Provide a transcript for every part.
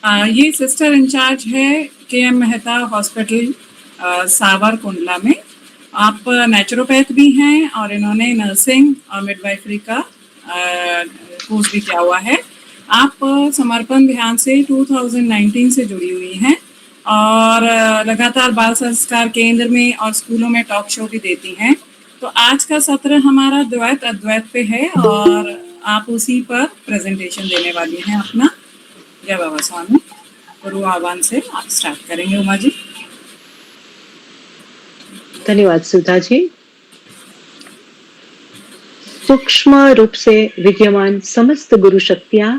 ये sister in charge है KM. Mehta hospital Savarkundla में। आप नेचुरोपैथ भी हैं और इन्होंने नर्सिंग और मिडवाइफरी का कोर्स भी किया हुआ है। आप समर्पण ध्यान से 2019 से जुड़ी हुई हैं और लगातार बाल संस्कार केंद्र में और स्कूलों में टॉक शो भी देती हैं। तो आज का सत्र हमारा द्वैत अद्वैत पे है और आप उसी पर प्रेजेंटेशन देने वाली हैं अपना। जय बाबा स्वामी। गुरु आह्वान से आप स्टार्ट करेंगे उमा जी। धन्यवाद सुधा जी। सूक्ष्म रूप से विद्यमान समस्त गुरु शक्तियां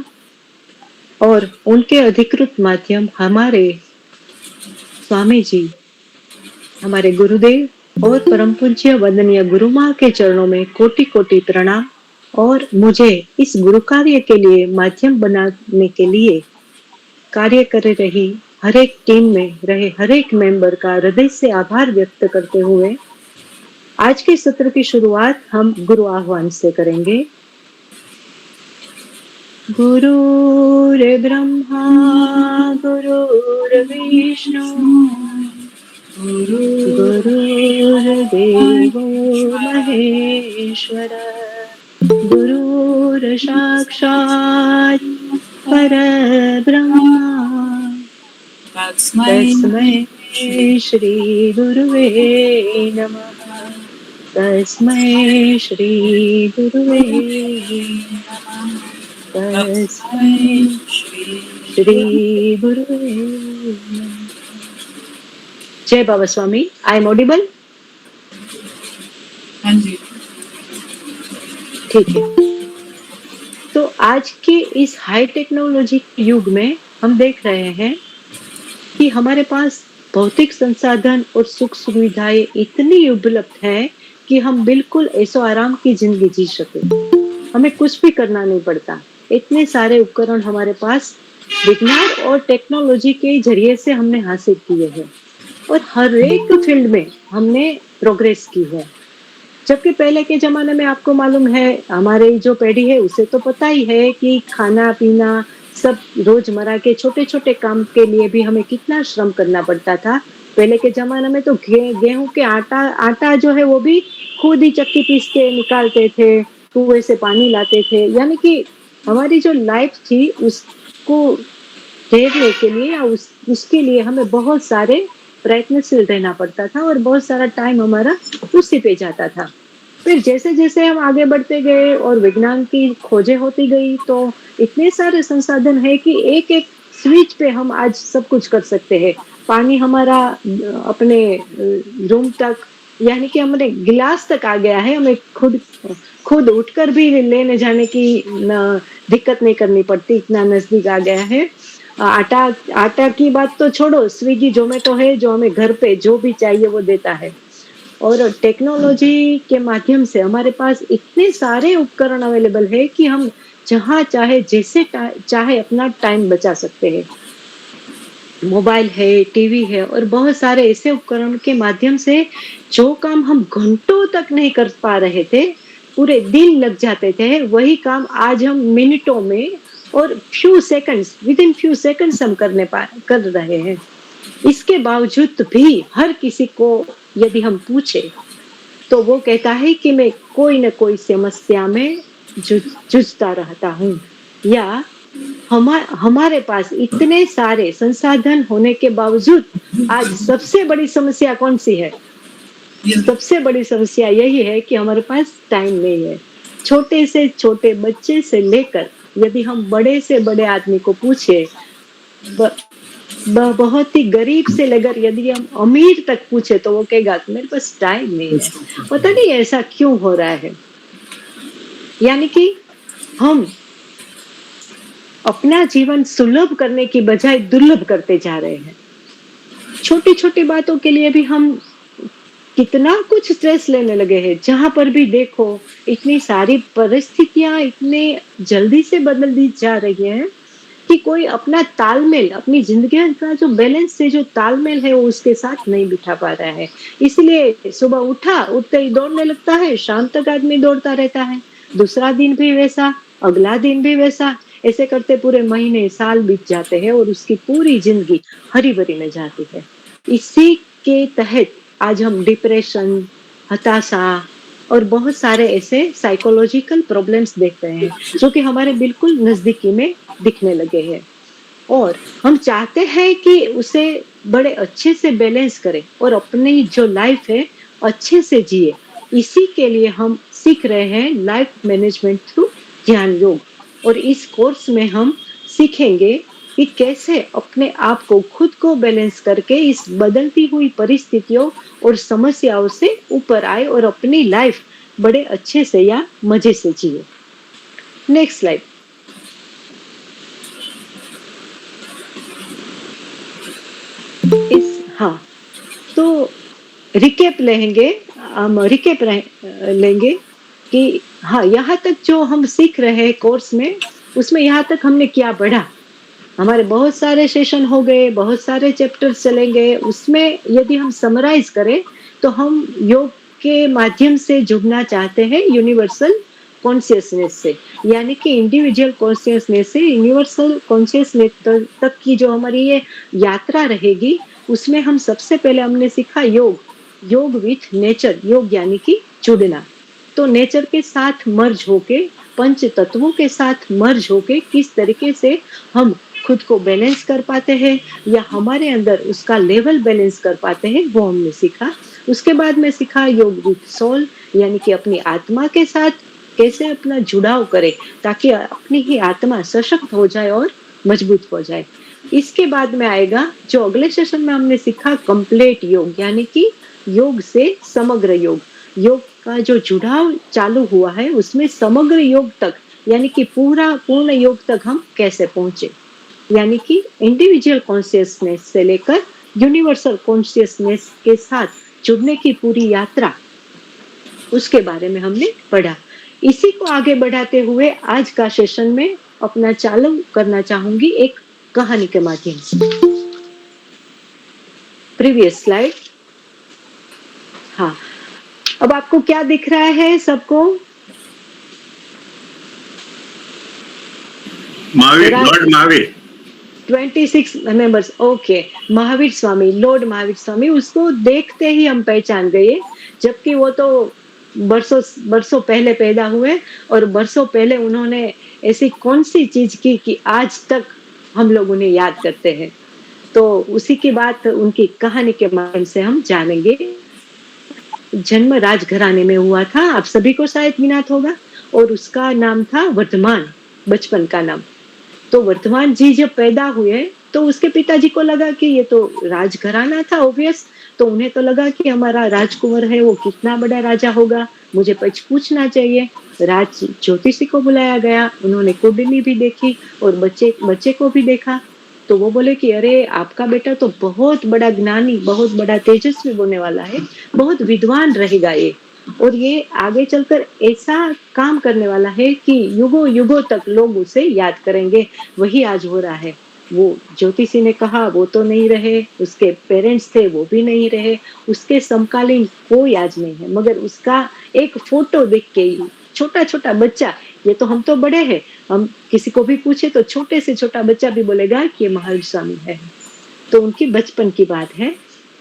और उनके अधिकृत माध्यम हमारे स्वामी जी, हमारे गुरुदेव और परम पूज्य वंदनीय गुरु माँ के चरणों में कोटि कोटि प्रणाम। और मुझे इस गुरु कार्य के लिए माध्यम बनाने के लिए कार्य कर रही हर एक टीम में रहे हर एक मेंबर का हृदय से आभार व्यक्त करते हुए आज के सत्र की शुरुआत हम गुरु आह्वान से करेंगे। गुरुर् ब्रह्मा गुरुर्विष्णु गुरुर्देवो महेश्वर गुरुर् साक्षात् परब्रह्मा तस्मै श्री गुरुवे नमः। तस्मै श्री गुरुवे नमः। तस्मै श्री गुरुवे नमः। जय बाबा स्वामी। I am audible? हाँ जी, ठीक है। तो आज के इस हाई टेक्नोलॉजी युग में हम देख रहे हैं कि हमारे पास भौतिक संसाधन और सुख सुविधाएं इतनी उपलब्ध है कि हम बिल्कुल ऐसो आराम की जिंदगी जी सके। हमें कुछ भी करना नहीं पड़ता। इतने सारे उपकरण हमारे पास विज्ञान और टेक्नोलॉजी के जरिए से हमने हासिल किए हैं और हर एक फील्ड में हमने प्रोग्रेस की है। जबकि पहले के जमाने में आपको मालूम है, हमारे जो पीढ़ी है उसे तो पता ही है कि खाना पीना सब रोजमर्रा के छोटे छोटे काम के लिए भी हमें कितना श्रम करना पड़ता था। पहले के जमाने में तो गेहूं के आटा जो है वो भी खुद ही चक्की पीस के निकालते थे, कुएं से पानी लाते थे। यानी कि हमारी जो लाइफ थी उसको घेरने के लिए या उसके लिए हमें बहुत सारे प्रयत्नशील रहना पड़ता था और बहुत सारा टाइम हमारा उसी पे जाता था। फिर जैसे जैसे हम आगे बढ़ते गए और विज्ञान की खोजें होती गई तो इतने सारे संसाधन है कि एक एक स्विच पे हम आज सब कुछ कर सकते हैं। पानी हमारा अपने रूम तक, यानी कि हमारे गिलास तक आ गया है। हमें खुद उठकर भी लेने जाने की दिक्कत नहीं करनी पड़ती, इतना नजदीक आ गया है। आटा की बात तो छोड़ो, स्विगी जोमेटो है जो हमें घर पे जो भी चाहिए वो देता है। और टेक्नोलॉजी के माध्यम से हमारे पास इतने सारे उपकरण अवेलेबल है कि हम जहाँ चाहे जैसे चाहे अपना टाइम बचा सकते हैं। मोबाइल है, टीवी है और बहुत सारे ऐसे उपकरण के माध्यम से जो काम हम घंटों तक नहीं कर पा रहे थे, पूरे दिन लग जाते थे, वही काम आज हम मिनटों में और विद इन फ्यू सेकंड्स हम कर रहे हैं। इसके बावजूद भी हर किसी को यदि हम पूछे तो वो कहता है कि मैं कोई न कोई समस्या में जूझता रहता हूँ। या हमारे पास इतने सारे संसाधन होने के बावजूद आज सबसे बड़ी समस्या कौन सी है? सबसे बड़ी समस्या यही है कि हमारे पास टाइम नहीं है। छोटे से छोटे बच्चे से लेकर यदि हम बड़े से बड़े आदमी को पूछे, बहुत ही गरीब से लेकर यदि हम अमीर तक पूछे तो वो कहेगा मेरे पास टाइम नहीं है। पता नहीं ऐसा क्यों हो रहा है। यानी कि हम अपना जीवन सुलभ करने की बजाय दुर्लभ करते जा रहे हैं। छोटी छोटी बातों के लिए भी हम कितना कुछ स्ट्रेस लेने लगे हैं। जहां पर भी देखो इतनी सारी परिस्थितियां इतने जल्दी से बदल दी जा रही हैं कि कोई अपना तालमेल, अपनी जिंदगी का जो बैलेंस है, जो तालमेल है वो उसके साथ नहीं बिठा पा रहा है। इसलिए सुबह उठते ही दौड़ने लगता है, शाम तक आदमी दौड़ता रहता है, दूसरा दिन भी वैसा, अगला दिन भी वैसा। ऐसे करते पूरे महीने साल बीत जाते हैं और उसकी पूरी जिंदगी हरी भरी में जाती है। इसी के तहत आज हम डिप्रेशन, हताशा और बहुत सारे ऐसे साइकोलॉजिकल प्रॉब्लम्स देख रहे हैं जो कि हमारे बिल्कुल नजदीकी में दिखने लगे हैं। और हम चाहते हैं कि उसे बड़े अच्छे से बैलेंस करें और अपनी जो लाइफ है अच्छे से जिए। इसी के लिए हम सीख रहे हैं लाइफ मैनेजमेंट थ्रू ज्ञान योग। और इस कोर्स में हम सीखेंगे कि कैसे अपने आप को खुद को बैलेंस करके इस बदलती हुई परिस्थितियों और समस्याओं से ऊपर आए और अपनी लाइफ बड़े अच्छे से या मजे से जिए। Next slide. हाँ, तो रिकेप लेंगे, हम रिकेप लेंगे कि हाँ, यहाँ तक जो हम सीख रहे हैं कोर्स में, उसमें यहाँ तक हमने क्या पढ़ा। हमारे बहुत सारे सेशन हो गए, बहुत सारे चैप्टर्स चलेंगे। उसमें यदि हम समराइज करें तो हम योग के माध्यम से जुड़ना चाहते हैं यूनिवर्सल कॉन्शियसनेस से, यानी कि इंडिविजुअल कॉन्शियसनेस से यूनिवर्सल कॉन्शियसनेस तक की जो हमारी ये यात्रा रहेगी, उसमें हम सबसे पहले हमने सीखा योग, योग विथ नेचर, योग यानी कि जुड़ना। तो नेचर के साथ मर्ज होके, पंच तत्वों के साथ मर्ज होके किस तरीके से हम खुद को बैलेंस कर पाते हैं या हमारे अंदर उसका लेवल बैलेंस कर पाते हैं, वो हमने सीखा। उसके बाद में सीखा योग विथ सोल, यानी कि अपनी आत्मा के साथ कैसे अपना जुड़ाव करें ताकि अपनी ही आत्मा सशक्त हो जाए और मजबूत हो जाए। इसके बाद में आएगा जो अगले सेशन में हमने सीखा कंप्लीट योग, यानी कि योग से समग्र योग। योग का जो जुड़ाव चालू हुआ है उसमें समग्र योग तक, यानी कि पूर्ण योग तक हम कैसे पहुंचे, यानी कि इंडिविजुअल कॉन्शियसनेस से लेकर यूनिवर्सल कॉन्शियसनेस के साथ जुड़ने की पूरी यात्रा, उसके बारे में हमने पढ़ा। इसी को आगे बढ़ाते हुए आज का सेशन में अपना चालू करना चाहूंगी एक कहानी के माध्यम से। Previous slide. हाँ, अब आपको क्या दिख रहा है सबको? Mahavir, lord Mahavir. 26 members, okay. Mahavir Swami, lord Mahavir Swami, उसको देखते ही हम पहचान गए, जबकि वो तो बरसों पहले पैदा हुए और बरसों पहले उन्होंने ऐसी कौन सी चीज की कि आज तक हम लोग उन्हें याद करते हैं। तो उसी की बात उनकी कहानी के माध्यम से हम जानेंगे। जन्म राजघराने में हुआ था, आप सभी को शायद ज्ञात होगा, और उसका नाम था वर्धमान, बचपन का नाम। तो वर्धमान जी जब पैदा हुए तो उसके पिताजी को लगा कि ये तो राजघराना था ऑब्वियस, तो उन्हें तो लगा कि हमारा राजकुंवर है वो कितना बड़ा राजा होगा, मुझे पूछना चाहिए। राज ज्योतिषी को बुलाया गया, उन्होंने कुंडली भी देखी और बच्चे को भी देखा। तो वो बोले कि अरे आपका बेटा तो बहुत बड़ा ज्ञानी, बहुत बड़ा तेजस्वी होने वाला है, बहुत विद्वान रहेगा ये, और ये आगे चलकर ऐसा काम करने वाला है कि युगों युगों तक लोग उसे याद करेंगे। वही आज हो रहा है। वो ज्योतिषी ने कहा वो तो नहीं रहे, उसके पेरेंट्स थे वो भी नहीं रहे, उसके समकालीन कोई आज नहीं है, मगर उसका एक फोटो देख के छोटा छोटा बच्चा, ये तो हम तो बड़े हैं, हम किसी को भी पूछे तो छोटे से छोटा बच्चा भी बोलेगा कि ये महावीर स्वामी है। तो उनकी बचपन की बात है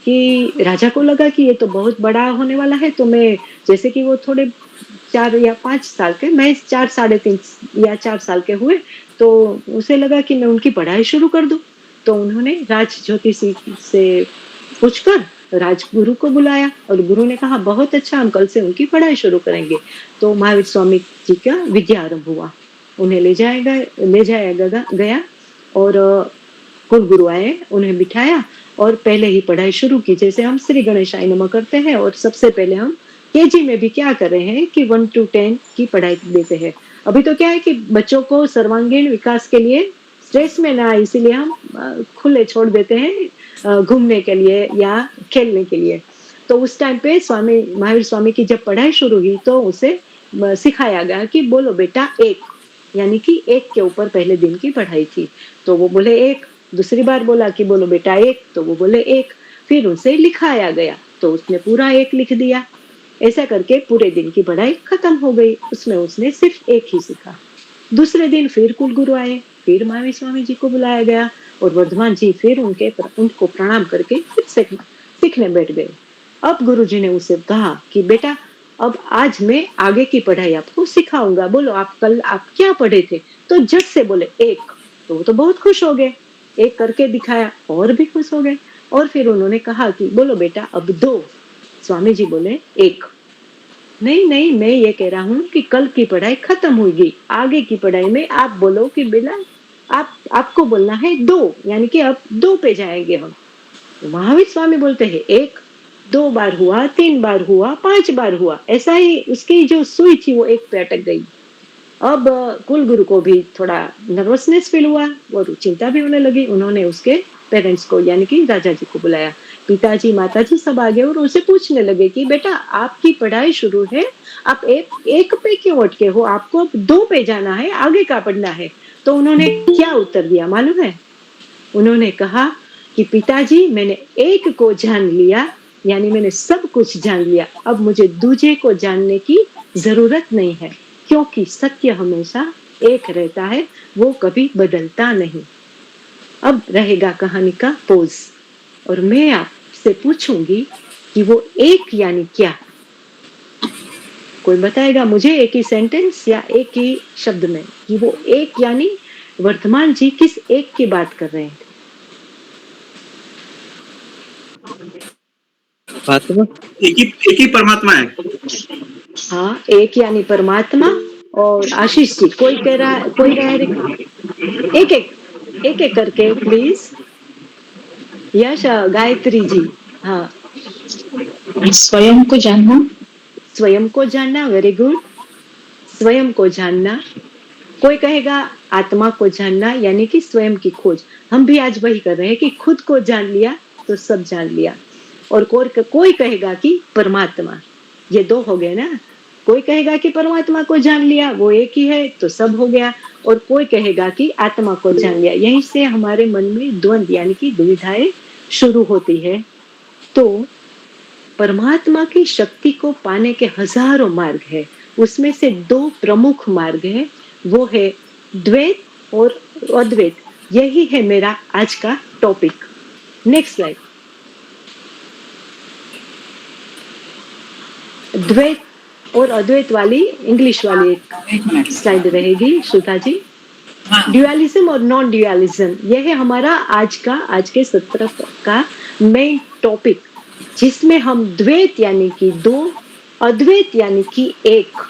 कि राजा को लगा कि ये तो बहुत बड़ा होने वाला है, तो मैं, जैसे कि वो थोड़े 4 या 5 साल के, मैं 4, 3.5 या 4 साल के हुए, तो उसे लगा कि मैं उनकी पढ़ाई शुरू कर दूं। तो उन्होंने राज ज्योतिषी से पूछकर राजगुरु को बुलाया और गुरु ने कहा बहुत अच्छा, हम कल से उनकी पढ़ाई शुरू करेंगे। तो महावीर स्वामी जी का विद्या आरंभ हुआ। उन्हें ले जाया गया और कुल गुरु आए, उन्हें बिठाया और पहले ही पढ़ाई शुरू की, जैसे हम श्री गणेशाय नमः करते हैं। और सबसे पहले हम केजी में भी क्या कर रहे हैं कि 1 to 10 की पढ़ाई देते हैं। अभी तो क्या है कि बच्चों को सर्वांगीण विकास के लिए स्ट्रेस में ना, इसीलिए हम खुले छोड़ देते हैं घूमने के लिए या खेलने के लिए। तो उस टाइम पे महावीर स्वामी की जब पढ़ाई शुरू हुई तो उसे सिखाया गया कि बोलो बेटा 1, यानी कि 1 के ऊपर पहले दिन की पढ़ाई थी। तो वो बोले 1, दूसरी बार बोला कि बोलो बेटा 1, तो वो बोले 1, फिर उनसे लिखाया गया तो उसने पूरा 1 लिख दिया। ऐसा करके पूरे दिन की पढ़ाई खत्म हो गई, उसमें उसने सिर्फ 1 ही सीखा। दूसरे दिन फिर कुलगुरु आए, फिर महावीर स्वामी जी को बुलाया गया और वर्धमान जी फिर उनको प्रणाम करके फिर सीखने बैठ गए। अब गुरुजी ने उसे कहा कि बेटा अब आज मैं आगे की पढ़ाई आपको सिखाऊंगा, बोलो आप कल आप क्या पढ़े थे? तो झट से बोले एक, तो वो तो बहुत खुश हो गए, एक करके दिखाया और भी खुश हो गए। और फिर उन्होंने कहा कि बोलो बेटा अब दो। स्वामी जी बोले एक। नहीं नहीं, मैं ये कह रहा हूँ कि कल की पढ़ाई खत्म होगी, आगे की पढ़ाई में आप बोलो कि बेटा आपको बोलना है दो, यानी कि अब दो पे जाएंगे हम। महावीर स्वामी बोलते हैं एक, 2 बार हुआ, 3 बार हुआ, 5 बार हुआ, ऐसा ही उसकी जो सुई थी वो एक पे अटक गई। अब कुलगुरु को भी थोड़ा नर्वसनेस फील हुआ और चिंता भी होने लगी। उन्होंने उसके पेरेंट्स को यानी कि राजा जी को बुलाया, पिताजी माताजी सब आ गए और उनसे पूछने लगे कि बेटा आपकी पढ़ाई शुरू है, आप एक पे क्यों अटके हो, आपको अब 2 पे जाना है, आगे का पढ़ना है। तो उन्होंने क्या उत्तर दिया मालूम है? उन्होंने कहा कि पिताजी मैंने एक को जान लिया, यानी मैंने सब कुछ जान लिया, अब मुझे दूसरे को जानने की जरूरत नहीं है, क्योंकि सत्य हमेशा एक रहता है, वो कभी बदलता नहीं। अब रहेगा कहानी का पोज और मैं आपसे पूछूंगी कि वो एक यानी क्या? कोई बताएगा मुझे एक ही सेंटेंस या एक ही शब्द में कि वो एक यानी वर्तमान जी किस एक की बात कर रहे हैं? एक ही परमात्मा है। हाँ, एक यानी परमात्मा। और आशीष जी कोई कह रहा है, कोई कह रहे एक एक करके प्लीज। यश गायत्री जी, हाँ। स्वयं को जानना। स्वयं को जानना, वेरी गुड। स्वयं को जानना। कोई कहेगा आत्मा को जानना, यानी कि स्वयं की खोज। हम भी आज वही कर रहे हैं कि खुद को जान लिया तो सब जान लिया। और कोई कहेगा कि परमात्मा, ये 2 हो गए ना। कोई कहेगा कि परमात्मा को जान लिया, वो एक ही है तो सब हो गया। और कोई कहेगा कि आत्मा को जान लिया। यहीं से हमारे मन में द्वंद यानी कि दुविधाएं शुरू होती है। तो परमात्मा की शक्ति को पाने के हजारों मार्ग है, उसमें से 2 प्रमुख मार्ग है, वो है द्वैत और अद्वैत। यही है मेरा आज का टॉपिक। Next slide. द्वैत और अद्वैत वाली इंग्लिश वाली एक स्लाइड रहेगी श्रुता जी। ड्यूअलिज्म और नॉन ड्यूअलिज्म, यह है हमारा आज के सत्र का मेन टॉपिक, जिसमें हम द्वैत यानी कि 2, अद्वैत यानी कि 1,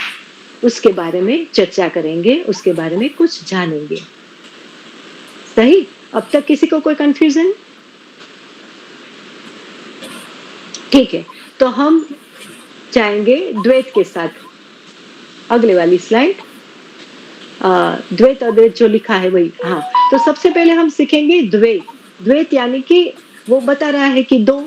उसके बारे में चर्चा करेंगे, उसके बारे में कुछ जानेंगे। सही? अब तक किसी को कोई कंफ्यूजन? ठीक है, तो हम जाएंगे द्वैत के साथ। अगले वाली स्लाइड। द्वैत अद्वैत जो लिखा है वही। हाँ, तो सबसे पहले हम सीखेंगे द्वैत। द्वैत यानी कि वो बता रहा है कि 2।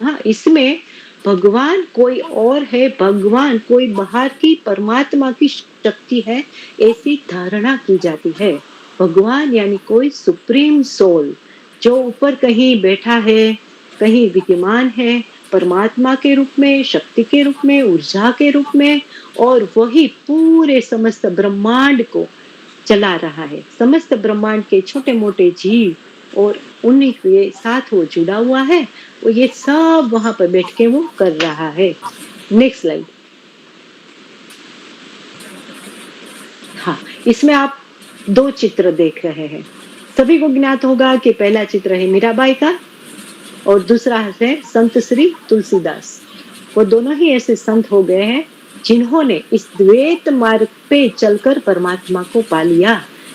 हाँ, इसमें भगवान कोई और है, भगवान कोई बाहर की परमात्मा की शक्ति है, ऐसी धारणा की जाती है। भगवान यानी कोई सुप्रीम सोल जो ऊपर कहीं बैठा है, कहीं विद्यमान है, परमात्मा के रूप में, शक्ति के रूप में, ऊर्जा के रूप में, और वही पूरे समस्त ब्रह्मांड को चला रहा है। समस्त ब्रह्मांड के छोटे मोटे जीव और उन्हीं के साथ वो जुड़ा हुआ है, वो ये सब वहां पर बैठ के वो कर रहा है। Next slide. हाँ, इसमें आप 2 चित्र देख रहे हैं। सभी को ज्ञात होगा कि पहला चित्र है मीराबाई का और दूसरा है संत श्री तुलसीदास। वो दोनों ही ऐसे संत हो गए हैं जिन्होंने इस द्वैत मार्ग पे चलकर परमात्मा को पा लिया।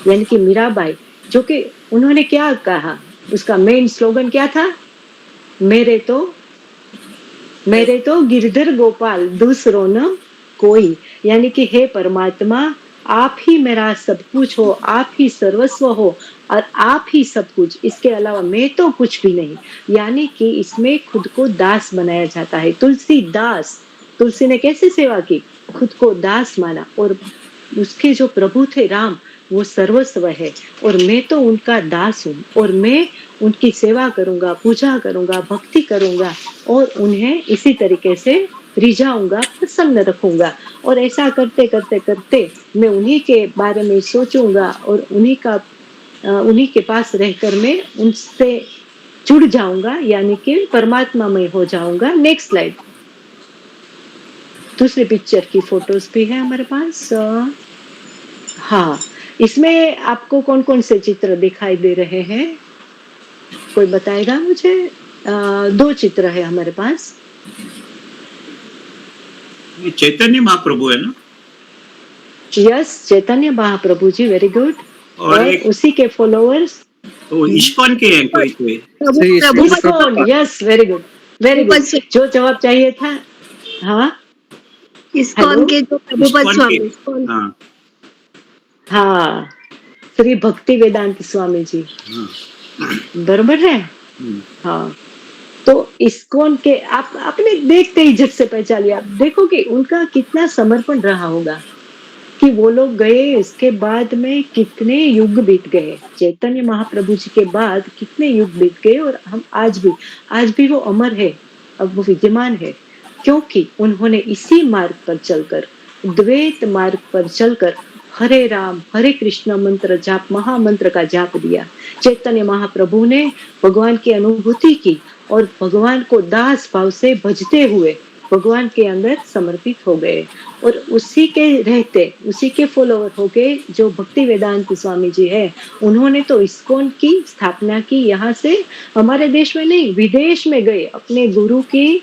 यानी कि मीराबाई, जो कि उन्होंने क्या कहा, उसका मेन स्लोगन क्या था? मेरे तो गिरधर गोपाल दूसरों न कोई। यानी कि हे परमात्मा, आप ही मेरा सब कुछ हो, आप ही सर्वस्व हो और आप ही सब कुछ, इसके अलावा मैं तो कुछ भी नहीं। यानी कि इसमें खुद को दास बनाया जाता है। तुलसी ने कैसे सेवा की? खुद को दास माना, और उसके जो प्रभु थे राम, वो सर्वस्व है और मैं तो उनका दास हूँ और मैं उनकी सेवा करूंगा, पूजा करूंगा, भक्ति करूंगा और उन्हें इसी तरीके से रिझाऊंगा, प्रसन्न रखूंगा। और ऐसा करते करते करते मैं उन्हीं के बारे में सोचूंगा और उन्हीं के पास रहकर मैं उनसे जुड़ जाऊंगा, यानी कि परमात्मामय हो जाऊंगा। Next slide. दूसरी पिक्चर की फोटोज भी है हमारे पास। हाँ, इसमें आपको कौन कौन से चित्र दिखाई दे रहे हैं, कोई बताएगा मुझे? 2 चित्र है हमारे पास। ये चैतन्य महाप्रभु है ना? Yes, Chaitanya Mahaprabhu ji, very good. और एक उसी के फॉलोअर्स वो इस्कॉन के हैं कोई कोई। ISKCON, yes, very good, very good. जो जवाब चाहिए था। हाँ, इस्कॉन के जो प्रभुपद इस्कॉन स्वामी, के, इस्कॉन हाँ हाँ, श्री भक्ति वेदांत स्वामी जी, हाँ, बरोबर है। हाँ, तो इस्कॉन के आपने देखते ही झट से पहचान लिया। देखो कि उनका कितना समर्पण रहा होगा कि वो लोग गए, इसके बाद में कितने युग बीत गए, चैतन्य महाप्रभु जी के बाद कितने युग बीत गए, और हम आज भी वो अमर है, अब वो विद्यमान है, क्योंकि उन्होंने इसी मार्ग पर चलकर, द्वैत मार्ग पर चलकर हरे राम हरे कृष्ण मंत्र जाप, महामंत्र का जाप दिया। चैतन्य महाप्रभु ने भगवान की अनुभूति की और भगवान को दास भाव से भजते हुए भगवान के अंदर समर्पित हो गए, और उसी के रहते, उसी के फॉलोअर हो गए जो भक्ति वेदांत स्वामी जी है। उन्होंने तो इस्कॉन की स्थापना की, यहाँ से हमारे देश में नहीं, विदेश में गए अपने गुरु की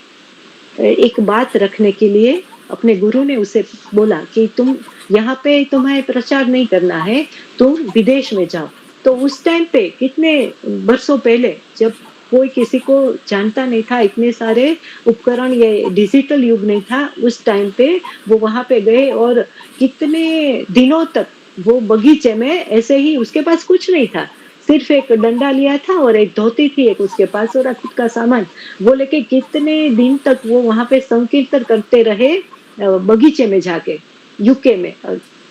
एक बात रखने के लिए। अपने गुरु ने उसे बोला कि तुम यहाँ पे तुम्हें प्रचार नहीं करना है, तुम विदेश में जाओ। तो उस टाइम पे, कितने वर्षों पहले, जब कोई किसी को जानता नहीं था, इतने सारे उपकरण, ये डिजिटल युग नहीं था, उस टाइम पे वो वहां पे गए और कितने दिनों तक वो बगीचे में ऐसे ही, उसके पास कुछ नहीं था, सिर्फ एक डंडा लिया था और एक धोती थी एक उसके पास और खुद का सामान, वो लेके कितने दिन तक वो वहां पे संकीर्तन करते रहे। बगीचे में जाके, यूके में,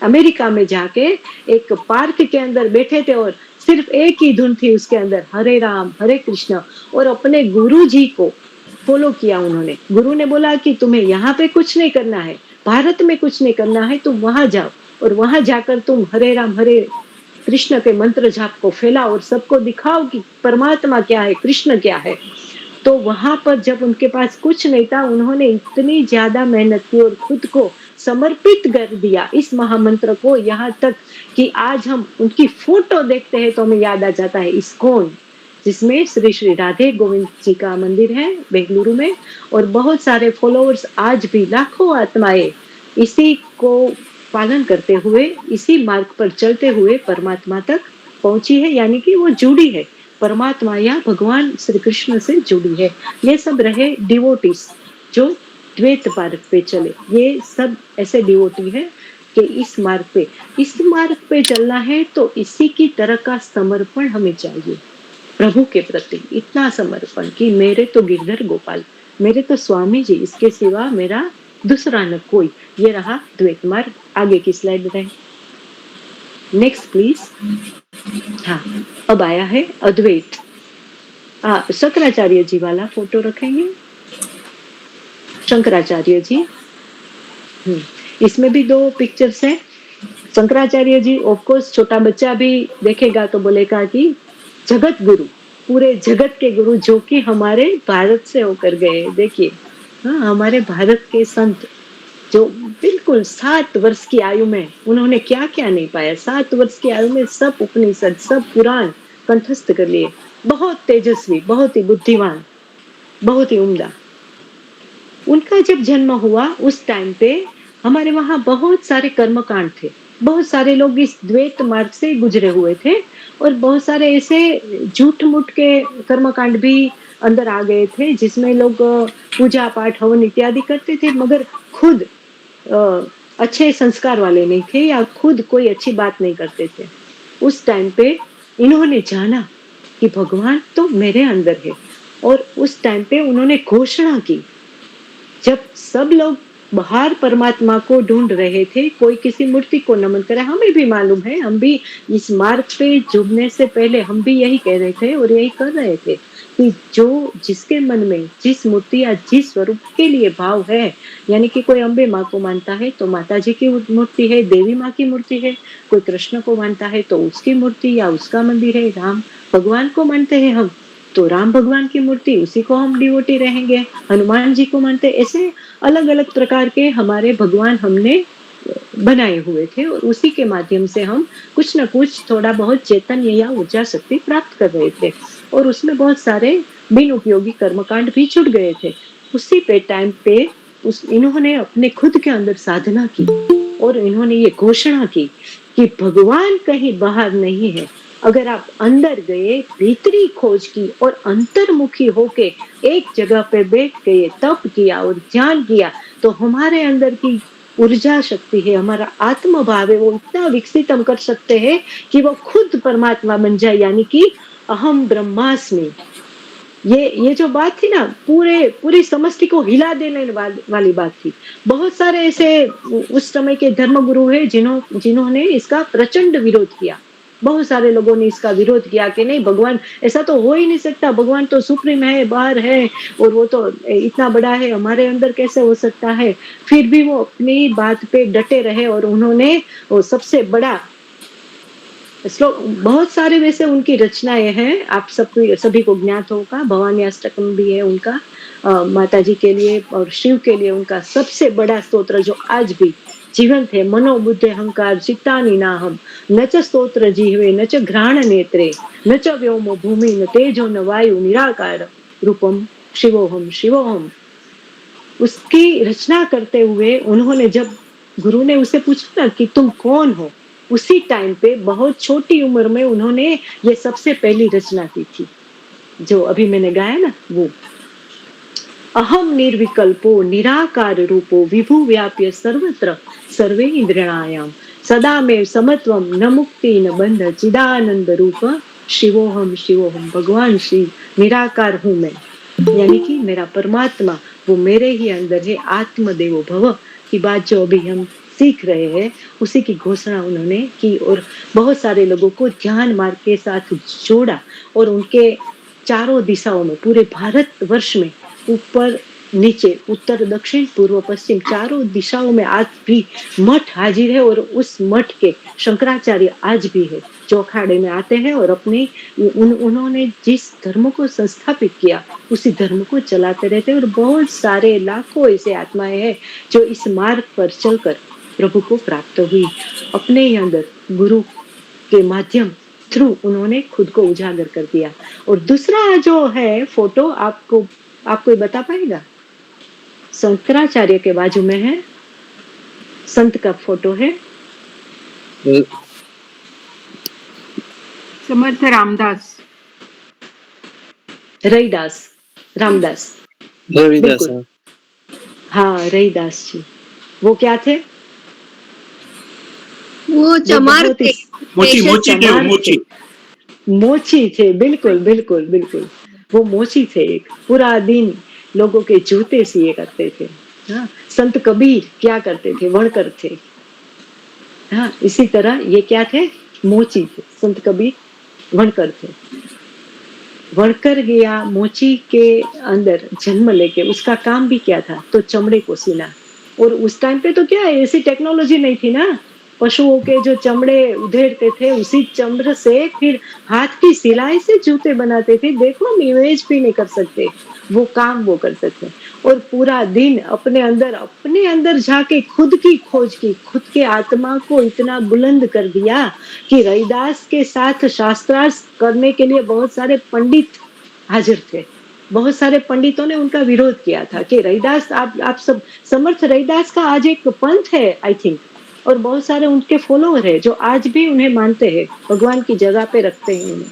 अमेरिका में जाके एक पार्क के अंदर बैठे थे और सिर्फ एक ही धुन थी उसके अंदर, हरे राम हरे कृष्ण, और अपने गुरु जी को फॉलो किया उन्होंने। गुरु ने बोला कि तुम्हें यहाँ पे कुछ नहीं करना है, भारत में कुछ नहीं करना है, तुम वहां जाओ और वहां जाकर तुम हरे राम हरे कृष्ण के मंत्र जाप को फैलाओ और सबको दिखाओ कि परमात्मा क्या है, कृष्ण क्या है। तो वहां पर जब उनके पास कुछ नहीं था, उन्होंने इतनी ज्यादा मेहनत की और खुद को समर्पित कर दिया इस महामंत्र को, यहाँ तक कि आज हम उनकी फोटो देखते हैं तो हमें याद आ जाता है इस्कॉन, जिसमें श्री श्री राधे गोविंद जी का मंदिर है बेंगलुरु में, और बहुत सारे फॉलोअर्स आज भी लाखों आत्माएं इसी को पालन करते हुए, इसी मार्ग पर चलते हुए परमात्मा तक पहुंची है, यानी कि वो जुड़ी है परमात्मा या भगवान श्री कृष्ण से जुड़ी है। ये सब रहे डिवोटीज जो द्वैत मार्ग पे चले, ये सब ऐसे डिवोटी है कि इस मार्ग पे चलना है तो इसी की तरह का समर्पण हमें चाहिए प्रभु के प्रति, इतना समर्पण कि मेरे तो गिरधर गोपाल, मेरे तो स्वामी जी, इसके सिवा मेरा दूसरा न कोई। ये रहा द्वैत मार्ग। आगे की स्लाइड रहे, नेक्स्ट प्लीज। हाँ, अब आया है अद्वैत। शंकराचार्य जी वाला फोटो रखेंगे, शंकराचार्य जी। इसमें भी 2 पिक्चर्स हैं। शंकराचार्य जी ऑफकोर्स छोटा बच्चा भी देखेगा तो बोलेगा कि जगत गुरु, पूरे जगत के गुरु, जो कि हमारे भारत से होकर गए। देखिए, हाँ, हमारे भारत के संत जो बिल्कुल 7 वर्ष की आयु में उन्होंने क्या क्या नहीं पाया, 7 वर्ष की आयु में सब उपनिषद, सब पुराण कंठस्थ कर लिए। बहुत तेजस्वी, बहुत ही बुद्धिमान, बहुत ही उम्दा। उनका जब जन्म हुआ उस टाइम पे हमारे वहां बहुत सारे कर्मकांड थे, बहुत सारे लोग इस द्वैत मार्ग से गुजरे हुए थे, और बहुत सारे ऐसे झूठ मूठ के कर्मकांड भी अंदर आ गए थे, जिसमें लोग पूजा पाठ हवन इत्यादि करते थे, मगर खुद अच्छे संस्कार वाले नहीं थे या खुद कोई अच्छी बात नहीं करते थे। उस टाइम पे इन्होंने जाना कि भगवान तो मेरे अंदर है, और उस टाइम पे उन्होंने घोषणा की, जब सब लोग बाहर परमात्मा को ढूंढ रहे थे, कोई किसी मूर्ति को नमन करे। हमें भी मालूम है, हम भी इस मार्ग पे जुड़ने से पहले हम भी यही कह रहे थे और यही कर रहे थे कि जो जिसके मन में जिस मूर्ति या जिस स्वरूप के लिए भाव है, यानी कि कोई अम्बे माँ को मानता है तो माता जी की मूर्ति है, देवी माँ की मूर्ति है, कोई कृष्ण को मानता है तो उसकी मूर्ति या उसका मंदिर है, राम भगवान को मानते हैं हम तो राम भगवान की मूर्ति, उसी को हम डिवोटी रहेंगे, हनुमान जी को मानते, ऐसे अलग अलग प्रकार के हमारे भगवान हमने बनाए हुए थे और उसी के माध्यम से हम कुछ न कुछ थोड़ा बहुत चैतन्य या ऊर्जा शक्ति प्राप्त कर रहे थे और उसमें बहुत सारे बिन उपयोगी कर्मकांड भी छूट गए थे। उसी पे टाइम पे इन्होंने अपने खुद के अंदर साधना की और इन्होंने ये घोषणा की कि भगवान कहीं बाहर नहीं है। अगर आप अंदर गए, भीतरी खोज की और अंतर्मुखी होके एक जगह पे बैठ गए, तप किया और ध्यान किया तो हमारे अंदर की ऊर्जा शक्ति है, हमारा आत्म भाव है, वो इतना विकसित हम कर सकते हैं कि वो खुद परमात्मा बन जाए, यानी कि अहम ब्रह्मास्मि। ये जो बात थी ना, पूरी समष्टि को हिला देने वाली बात थी। बहुत सारे ऐसे उस समय के धर्मगुरु हैं जिन्होंने इसका प्रचंड विरोध किया। बहुत सारे लोगों ने इसका विरोध किया कि नहीं, भगवान ऐसा तो हो ही नहीं सकता, भगवान तो सुप्रीम है, बाहर है और वो तो इतना बड़ा है, हमारे अंदर कैसे हो सकता है। फिर भी वो अपनी बात पे डटे रहे और उन्होंने वो सबसे बड़ा श्लोक, बहुत सारे वैसे उनकी रचनाएं हैं, आप सभी को ज्ञात होगा, भवानी अष्टकम भी है उनका, माता जी के लिए और शिव के लिए उनका सबसे बड़ा स्तोत्र जो आज भी जीवंत है, मनो बुद्धि अहंकार चित्तानि नाहम न च स्तोत्र जिह्वे न च घ्राण नेत्रे न च व्योमो भूमि न तेजो न वायु निराकार रूपम शिवोहम शिवोहम। उसकी रचना करते हुए उन्होंने, जब गुरु ने उसे पूछा ना कि तुम कौन हो, उसी टाइम पे बहुत छोटी उम्र में उन्होंने ये सबसे पहली रचना की थी जो अभी मैंने गाया ना, वो अहम निर्विकल्पो निराकार रूपो विभु व्याप्य सर्वत्र सर्वे इंद्रियाणाम सदा में समत्वम न मुक्ति न बंध चिदानंद रूप शिवोहम शिवोहम। भगवान शिव निराकार हूँ मैं, यानी कि मेरा परमात्मा वो मेरे ही अंदर है। आत्मदेवो भव की बात जो अभी हम सीख रहे हैं, उसी की घोषणा उन्होंने की और बहुत सारे लोगों को ध्यान मार्ग के साथ जोड़ा और उनके चारों दिशाओं में, पूरे भारतवर्ष में, ऊपर नीचे, उत्तर दक्षिण पूर्व पश्चिम, चारों दिशाओं में आज भी मठ हाजिर है और उस मठ के शंकराचार्य आज भी है जो अखाड़े में आते हैं और अपने उन्होंने जिस धर्म को संस्थापित किया उसी धर्म को चलाते रहते हैं और बहुत सारे लाखों ऐसे आत्माएं हैं जो इस मार्ग पर चलकर प्रभु को प्राप्त हुई। अपने ही अंदर गुरु के माध्यम थ्रू उन्होंने खुद को उजागर कर दिया। और दूसरा जो है फोटो, आपको बता पाएगा? शंकराचार्य के बाजू में है, संत का फोटो है, समर्थ रामदास, रविदास, रामदास, बिल्कुल, हाँ रविदास जी। वो क्या थे? वो चमार थे, मोची थे, बिल्कुल बिल्कुल बिल्कुल, वो मोची थे। एक पूरा दिन लोगों के जूते सिए करते थे। हाँ, संत कबीर क्या करते थे? वणकर थे। हाँ, इसी तरह ये क्या थे? मोची थे। संत कबीर वणकर थे। वणकर गया मोची के अंदर जन्म लेके, उसका काम भी क्या था? तो चमड़े को सीना। और उस टाइम पे तो क्या है, ऐसी टेक्नोलॉजी नहीं थी ना, पशुओं के जो चमड़े उधेड़ते थे उसी चमड़े से फिर हाथ की सिलाई से जूते बनाते थे। देखो, हम इमेज भी नहीं कर सकते, वो काम वो करते थे। और पूरा दिन अपने अंदर जाके खुद की खोज की, खुद के आत्मा को इतना बुलंद कर दिया कि रविदास के साथ शास्त्रार्थ करने के लिए बहुत सारे पंडित हाजिर थे। बहुत सारे पंडितों ने उनका विरोध किया था कि रविदास, आप सब समर्थ रविदास का आज एक पंथ है आई थिंक, और बहुत सारे उनके फॉलोअर है जो आज भी उन्हें मानते हैं, भगवान की जगह पे रखते हैं उन्हें।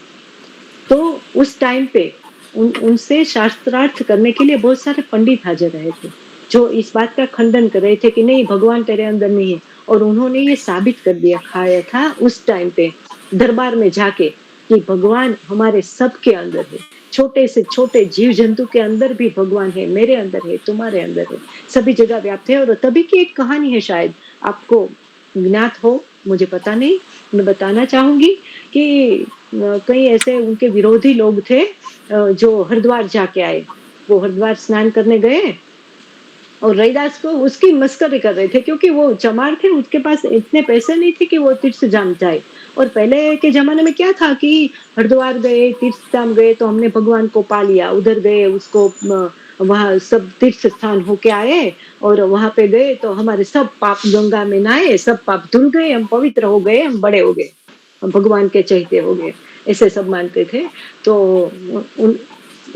तो उस टाइम पे उनसे शास्त्रार्थ करने के लिए बहुत सारे पंडित हाजिर रहे थे जो इस बात का खंडन कर रहे थे कि नहीं, भगवान तेरे अंदर नहीं है। और उन्होंने ये साबित कर दिया खाया था उस टाइम पे दरबार में जाके कि भगवान हमारे सबके अंदर है, छोटे से छोटे जीव जंतु के अंदर भी भगवान है, मेरे अंदर है, तुम्हारे अंदर है, सभी जगह व्याप्त है। और तभी की एक कहानी है, शायद आपको ज्ञात हो, मुझे पता नहीं, मैं बताना चाहूंगी कि कई ऐसे उनके विरोधी लोग थे जो हरिद्वार जाके आए। वो हरिद्वार स्नान करने गए और रैदास को उसकी मस्करी कर रहे थे, क्योंकि वो चमार थे, उसके पास इतने पैसे नहीं थे कि वो तीर्थ धाम जाए। और पहले के जमाने में क्या था कि हरिद्वार गए, तीर्थ धाम गए तो हमने भगवान को पा लिया, उधर गए उसको वहां सब तीर्थ स्थान होके आए और वहां पे गए तो हमारे सब पाप गंगा में नहाए, सब पाप धुल गए, हम पवित्र हो गए, हम बड़े हो गए, हम भगवान के चहेते हो गए, ऐसे सब मानते थे। तो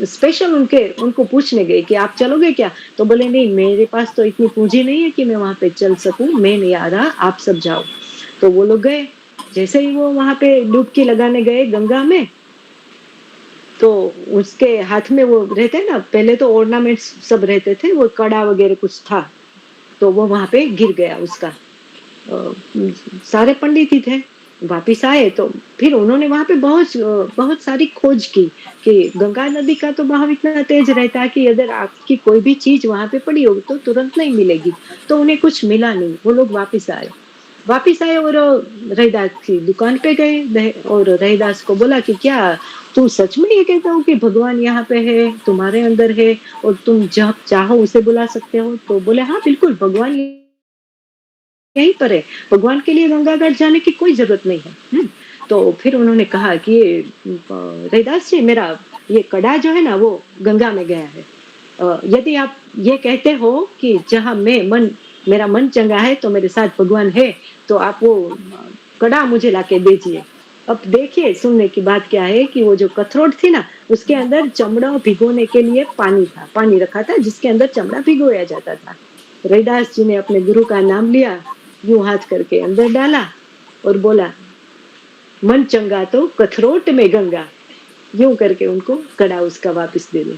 स्पेशल उनको पूछने गए कि आप चलोगे क्या? तो बोले नहीं, मेरे पास तो इतनी पूंजी नहीं है कि मैं वहां पे चल सकूं, मैं नहीं आ रहा, आप सब जाओ। तो वो लोग गए। जैसे ही वो वहां पे डुबकी लगाने गए गंगा में, तो उसके हाथ में वो रहते ना, पहले तो ऑर्नामेंट्स सब रहते थे, वो कड़ा वगैरह कुछ था, तो वो वहां पे गिर गया उसका। सारे पंडित ही थे, वापिस आए तो फिर उन्होंने वहां पे बहुत सारी खोज की कि गंगा नदी का तो बहाव इतना तेज रहता है कि अगर आपकी कोई भी चीज वहां पे पड़ी होगी तो तुरंत नहीं मिलेगी। तो उन्हें कुछ मिला नहीं, वो लोग वापिस आए और रैदास की दुकान पे गए और रैदास को बोला कि क्या तू सच में ये कहता हूँ कि भगवान यहाँ पे है, तुम्हारे अंदर है और तुम जब चाहो उसे बुला सकते हो? तो बोले हाँ बिल्कुल, भगवान यहीं पर है, भगवान के लिए गंगा घाट जाने की कोई जरूरत नहीं है। तो फिर उन्होंने कहा कि रैदास जी, मेरा ये कड़ा जो है ना वो गंगा में गया है, यदि आप ये कहते हो कि जहाँ मेरा मन चंगा है तो मेरे साथ भगवान है, तो आप वो कड़ा मुझे लाके दीजिए। अब देखिए, सुनने की बात क्या है कि वो जो कथरोट थी ना, उसके अंदर चमड़ा भिगोने के लिए पानी रखा था, जिसके अंदर चमड़ा भिगोया जाता था। रैदास जी ने अपने गुरु का नाम लिया, यूं हाथ करके अंदर डाला और बोला, मन चंगा तो कथरोट में गंगा, यूं करके उनको कड़ा उसका वापस दे दिया।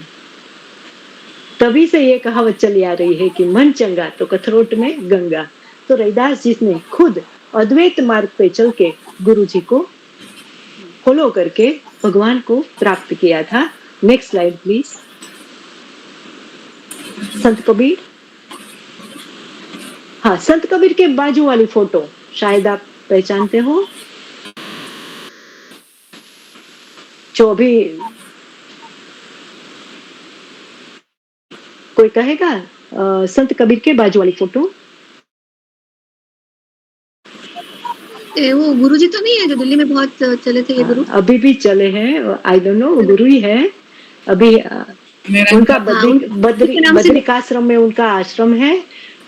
तभी से ये कहावत चली आ रही है कि मन चंगा तो कथरोट में गंगा। तो रैदास जी ने खुद अद्वैत मार्ग पे चल के गुरु जी को फॉलो करके भगवान को प्राप्त किया था। Next slide please. संत कबीर, हाँ, संत कबीर के बाजू वाली फोटो शायद आप पहचानते हो, जो अभी कोई कहेगा संत कबीर के बाजू वाली फोटो? वो गुरुजी तो नहीं है जो दिल्ली में बहुत चले थे ये गुरु? अभी भी चले हैं, आई डोंट नो, गुरु ही है अभी। उनका बद्रिकाश्रम में उनका आश्रम है,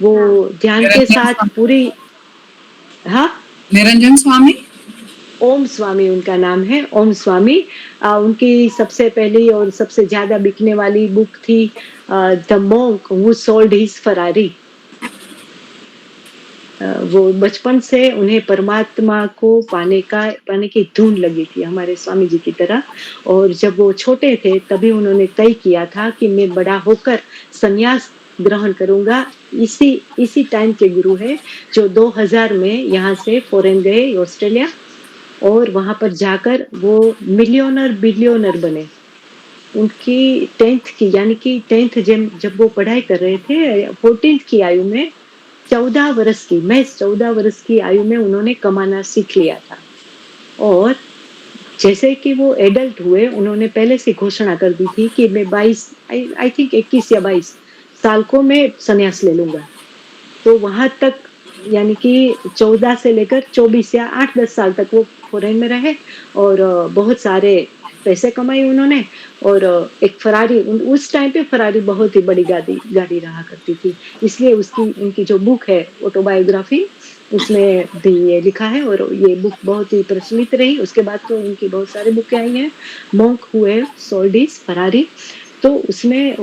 वो ध्यान के साथ पूरी, हाँ, निरंजन स्वामी, ओम स्वामी उनका नाम है, ओम स्वामी। उनकी सबसे पहली और सबसे ज्यादा बिकने वाली बुक थी the monk who sold his Ferrari. वो बचपन से उन्हें परमात्मा को पाने की धुन लगी थी, हमारे स्वामी जी की तरह। और जब वो छोटे थे तभी उन्होंने तय किया था कि मैं बड़ा होकर संन्यास ग्रहण करूंगा। इसी टाइम के गुरु है जो 2000 में यहाँ से फॉरेन गए, ऑस्ट्रेलिया, और वहां पर जाकर वो बिलियनर बने। उनकी 10th की, यानी कि 10th जब वो पढ़ाई कर रहे थे, 14th की आयु में, 14 वर्ष की आयु में उन्होंने कमाना सीख लिया था। और जैसे कि वो एडल्ट हुए, उन्होंने पहले से घोषणा कर दी थी कि मैं 21 या 22 साल को मैं संन्यास ले लूंगा। तो वहां तक, यानी कि 14 से लेकर 24 या 8-10 साल तक वो फॉरेन में रहे और बहुत सारे पैसे कमाए उन्होंने। और एक फरारी, उस टाइम पे फरारी बहुत ही बड़ी गाड़ी रहा करती थी, इसलिए उनकी जो बुक है ऑटोबायोग्राफी, उसमें भी ये लिखा है और ये बुक बहुत ही प्रचलित रही। उसके बाद तो उनकी बहुत सारी बुकें आई हैं, monk who sold his Ferrari. तो उसमें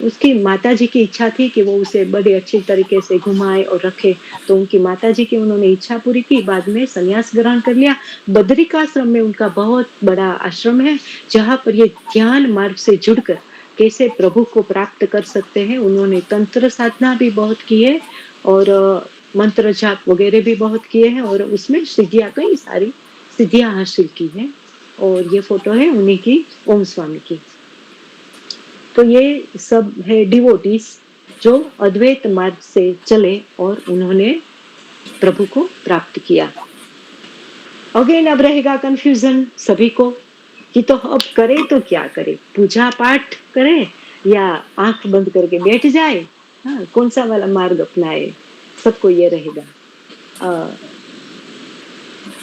उसकी माताजी की इच्छा थी कि वो उसे बड़े अच्छी तरीके से घुमाए और रखे, तो उनकी माताजी की उन्होंने इच्छा पूरी की। बाद में संन्यास ग्रहण कर लिया। बद्रिकाश्रम में उनका बहुत बड़ा आश्रम है, जहाँ पर ये ध्यान मार्ग से जुड़कर कैसे प्रभु को प्राप्त कर सकते हैं। उन्होंने तंत्र साधना भी बहुत की है और मंत्र जाप वगैरह भी बहुत किए हैं और उसमें कई सारी सिद्धियां हासिल की हैं। और ये फोटो है उन्हीं की, ओम स्वामी की। तो ये सब है डिवोटीज जो अद्वैत मार्ग से चले और उन्होंने प्रभु को प्राप्त किया। अगेन अब रहेगा कंफ्यूजन सभी को कि तो अब करे तो क्या करे, पूजा पाठ करे या आंख बंद करके बैठ जाए, हाँ, कौन सा वाला मार्ग अपनाए, सबको ये रहेगा।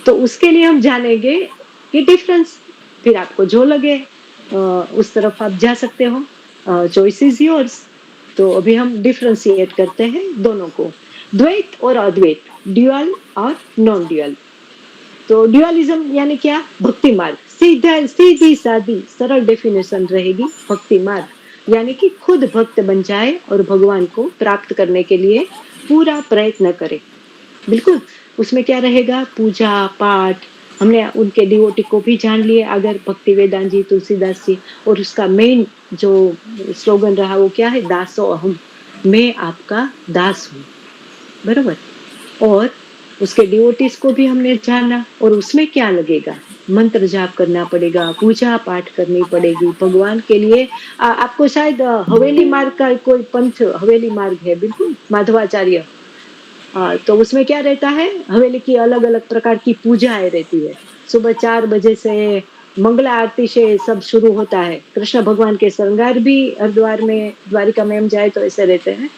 तो उसके लिए हम जानेंगे कि डिफरेंस, फिर आपको जो लगे उस तरफ आप जा सकते हो, चॉइस इज योर्स। तो अभी हम डिफरेंशिएट करते हैं दोनों को, द्वैत और अद्वैत, ड्यूअल और नॉन ड्यूअल। तो ड्यूअलिज्म यानी क्या, भक्ति मार्ग, सीधी सादी सरल डेफिनेशन रहेगी भक्ति मार्ग, यानी कि खुद भक्त बन जाए और भगवान को प्राप्त करने के लिए पूरा प्रयत्न करे। बिल्कुल उसमें क्या रहेगा, पूजा पाठ, हमने उनके डिवोटी को भी जान लिए, अगर भक्ति वेदांत जी, तुलसीदास जी, और उसका मेन जो स्लोगन रहा वो क्या है, दासो अहम, मैं आपका दास हूँ, बरोबर। और उसके डिवोटीज को भी हमने जाना, और उसमें क्या लगेगा, मंत्र जाप करना पड़ेगा, पूजा पाठ करनी पड़ेगी भगवान के लिए। आपको शायद हवेली मार्ग का कोई पंथ हवेली मार्ग है, बिल्कुल माधवाचार्य, तो उसमें क्या रहता है, हवेली की अलग अलग प्रकार की पूजाएं रहती है। सुबह 4 बजे से मंगला आरती से सब शुरू होता है। कृष्ण भगवान के श्रृंगार भी हरिद्वार में, द्वारिका में हम जाए तो ऐसे रहते हैं।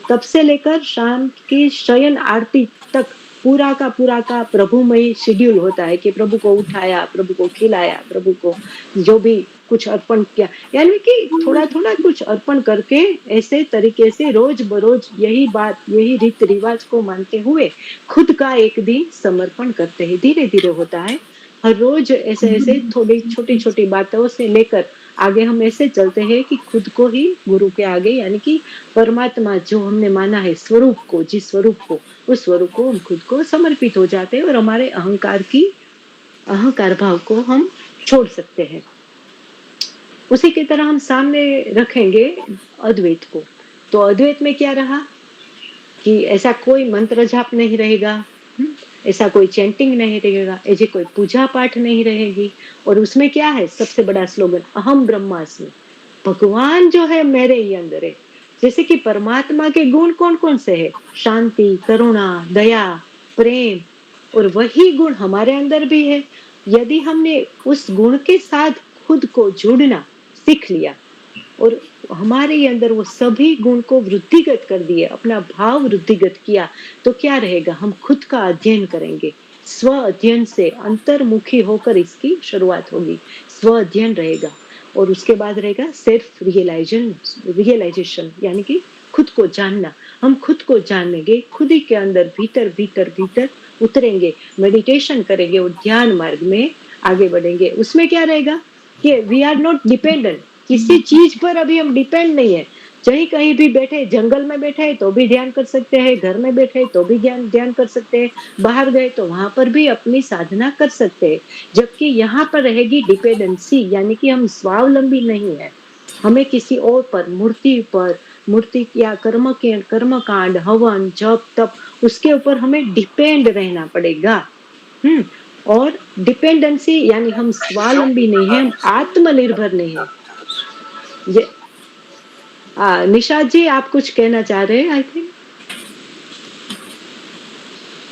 तब से लेकर शाम की शयन आरती तक पूरा का प्रभुमय शेड्यूल होता है कि प्रभु को उठाया, प्रभु को खिलाया, प्रभु को जो भी कुछ अर्पण किया, यानी कि थोड़ा थोड़ा कुछ अर्पण करके ऐसे तरीके से रोज बरोज यही बात, यही रीत रिवाज को मानते हुए खुद का एक दिन समर्पण करते हैं। धीरे धीरे होता है, हर रोज ऐसे ऐसे थोड़ी छोटी छोटी बातों से लेकर आगे हम ऐसे चलते हैं कि खुद को ही गुरु के आगे, यानी कि परमात्मा जो हमने माना है स्वरूप को, जिस स्वरूप को, उस स्वरूप को हम खुद को समर्पित हो जाते हैं और हमारे अहंकार भाव को हम छोड़ सकते हैं। उसी की तरह हम सामने रखेंगे अद्वैत को। तो अद्वैत में क्या रहा कि ऐसा कोई मंत्र जाप नहीं रहेगा, ऐसा कोई चैंटिंग नहीं रहेगा, ऐसे कोई पूजा पाठ नहीं रहेगी। और उसमें क्या है, सबसे बड़ा स्लोगन, अहम ब्रह्मास्मि, भगवान जो है मेरे ही अंदर है। जैसे कि परमात्मा के गुण कौन कौन से है, शांति, करुणा, दया, प्रेम, और वही गुण हमारे अंदर भी है। यदि हमने उस गुण के साथ खुद को जोड़ना सीख लिया और हमारे अंदर वो सभी गुण को वृद्धिगत कर दिए, अपना भाव वृद्धिगत किया, तो क्या रहेगा, हम खुद का अध्ययन करेंगे। स्व अध्ययन से अंतर्मुखी होकर इसकी शुरुआत होगी, स्व अध्ययन रहेगा। और उसके बाद रहेगा सेल्फ रियलाइजेशन, यानी कि खुद को जानना। हम खुद को जानेंगे, खुद ही के अंदर भीतर भीतर भीतर उतरेंगे, मेडिटेशन करेंगे और ध्यान मार्ग में आगे बढ़ेंगे। उसमें क्या रहेगा कि वी आर नॉट डिपेंडेंट, किसी चीज पर अभी हम डिपेंड नहीं है। चाहे कहीं भी बैठे, जंगल में बैठे तो भी ध्यान कर सकते हैं, घर में बैठे तो भी ध्यान कर सकते हैं, बाहर गए तो वहां पर भी अपनी साधना कर सकते हैं। जबकि यहाँ पर रहेगी डिपेंडेंसी, यानी कि हम स्वावलंबी नहीं है, हमें किसी और पर, मूर्ति या कर्मकांड, हवन, जप, तप, उसके ऊपर हमें डिपेंड रहना पड़ेगा। और डिपेंडेंसी यानी हम स्वावलंबी नहीं है, हम आत्मनिर्भर नहीं है। निशाद जी आप कुछ कहना चाह रहे हैं? आई थिंक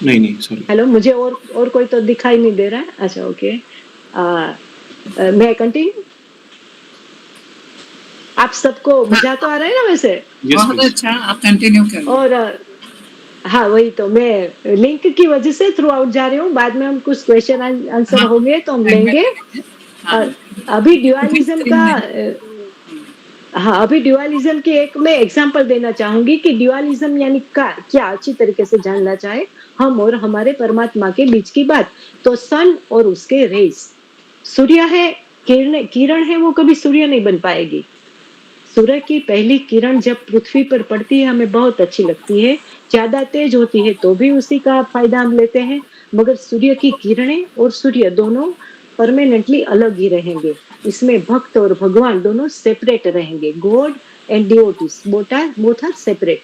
नहीं सॉरी। हेलो, मुझे और कोई तो दिखाई नहीं दे रहा है। अच्छा ओके, मैं कंटिन्यू। आप सबको मजा तो आ रहा है ना वैसे? बहुत अच्छा, आप कंटिन्यू करें। और हाँ वही तो, मैं लिंक की वजह से थ्रू आउट जा रही हूँ, बाद में हम कुछ क्वेश्चन आंसर होंगे तो हम लेंगे। अभी ड्यूअलिज्म का अभी ड्यूअलिज्म की एक मैं एग्जांपल देना चाहूंगी कि ड्यूअलिज्म यानी क्या अच्छी तरीके से जानना चाहे हम और हमारे परमात्मा के बीच की बात। तो सन और उसके रेस, सूर्य है, किरण है, वो कभी सूर्य नहीं बन पाएगी। सूर्य की पहली किरण जब पृथ्वी पर पड़ती है हमें बहुत अच्छी लगती है, ज्यादा तेज होती है तो भी उसी का फायदा हम लेते हैं, मगर सूर्य की किरणें और सूर्य दोनों परमानेंटली अलग ही रहेंगे। इसमें भक्त और भगवान दोनों सेपरेट रहेंगे, God and devotees both are separate.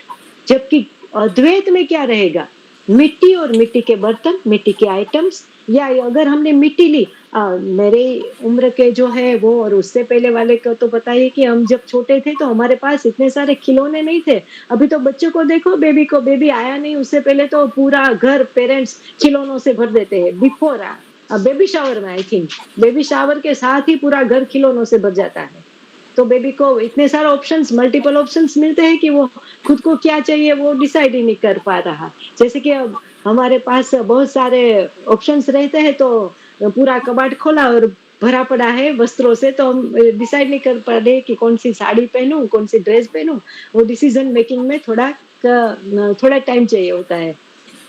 जबकि अद्वैत में क्या रहेगा, मिट्टी और मिट्टी के बर्तन, मिट्टी के आइटम्स या अगर हमने मिट्टी ली, मेरे उम्र के जो है वो और उससे पहले वाले को तो बताइए कि हम जब छोटे थे तो हमारे पास इतने सारे खिलौने नहीं थे। अभी तो बच्चों को देखो, बेबी को, बेबी आया नहीं उससे पहले तो पूरा घर पेरेंट्स खिलौनों से भर देते हैं। बिफोर बेबी शावर में, आई थिंक बेबी शावर के साथ ही पूरा घर खिलौनों से भर जाता है। तो बेबी को इतने सारे ऑप्शंस, मल्टीपल ऑप्शंस मिलते हैं कि वो खुद को क्या चाहिए वो डिसाइड ही नहीं कर पा रहा। जैसे कि अब हमारे पास बहुत सारे ऑप्शंस रहते हैं तो पूरा कबाड़ खोला और भरा पड़ा है वस्त्रों से, तो हम डिसाइड नहीं कर पा रहे कि कौन सी साड़ी पहनूं, कौन सी ड्रेस पहनूं। वो डिसीजन मेकिंग में थोड़ा टाइम चाहिए होता है।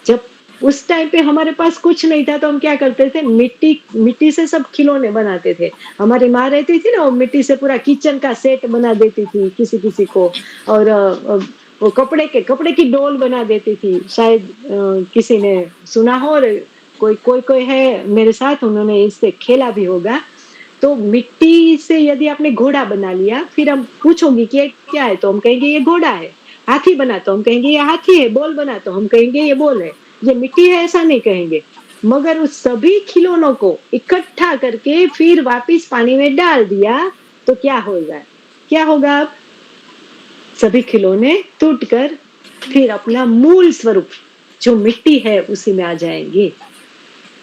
जब उस टाइम पे हमारे पास कुछ नहीं था तो हम क्या करते थे, मिट्टी से सब खिलौने बनाते थे। हमारी माँ रहती थी ना, वो मिट्टी से पूरा किचन का सेट बना देती थी किसी किसी को, और वो कपड़े की डोल बना देती थी। शायद किसी ने सुना हो, और कोई है मेरे साथ, उन्होंने इससे खेला भी होगा। तो मिट्टी से यदि आपने घोड़ा बना लिया, फिर हम पूछोगी कि ये क्या है, तो हम कहेंगे ये घोड़ा है। हाथी बना तो हम कहेंगे ये हाथी है। बॉल बना तो हम कहेंगे ये बॉल है। ये मिट्टी है ऐसा नहीं कहेंगे। मगर उस सभी खिलौनों को इकट्ठा करके फिर वापस पानी में डाल दिया तो क्या होगा? क्या होगा? अब सभी खिलौने टूटकर फिर अपना मूल स्वरूप जो मिट्टी है उसी में आ जाएंगे।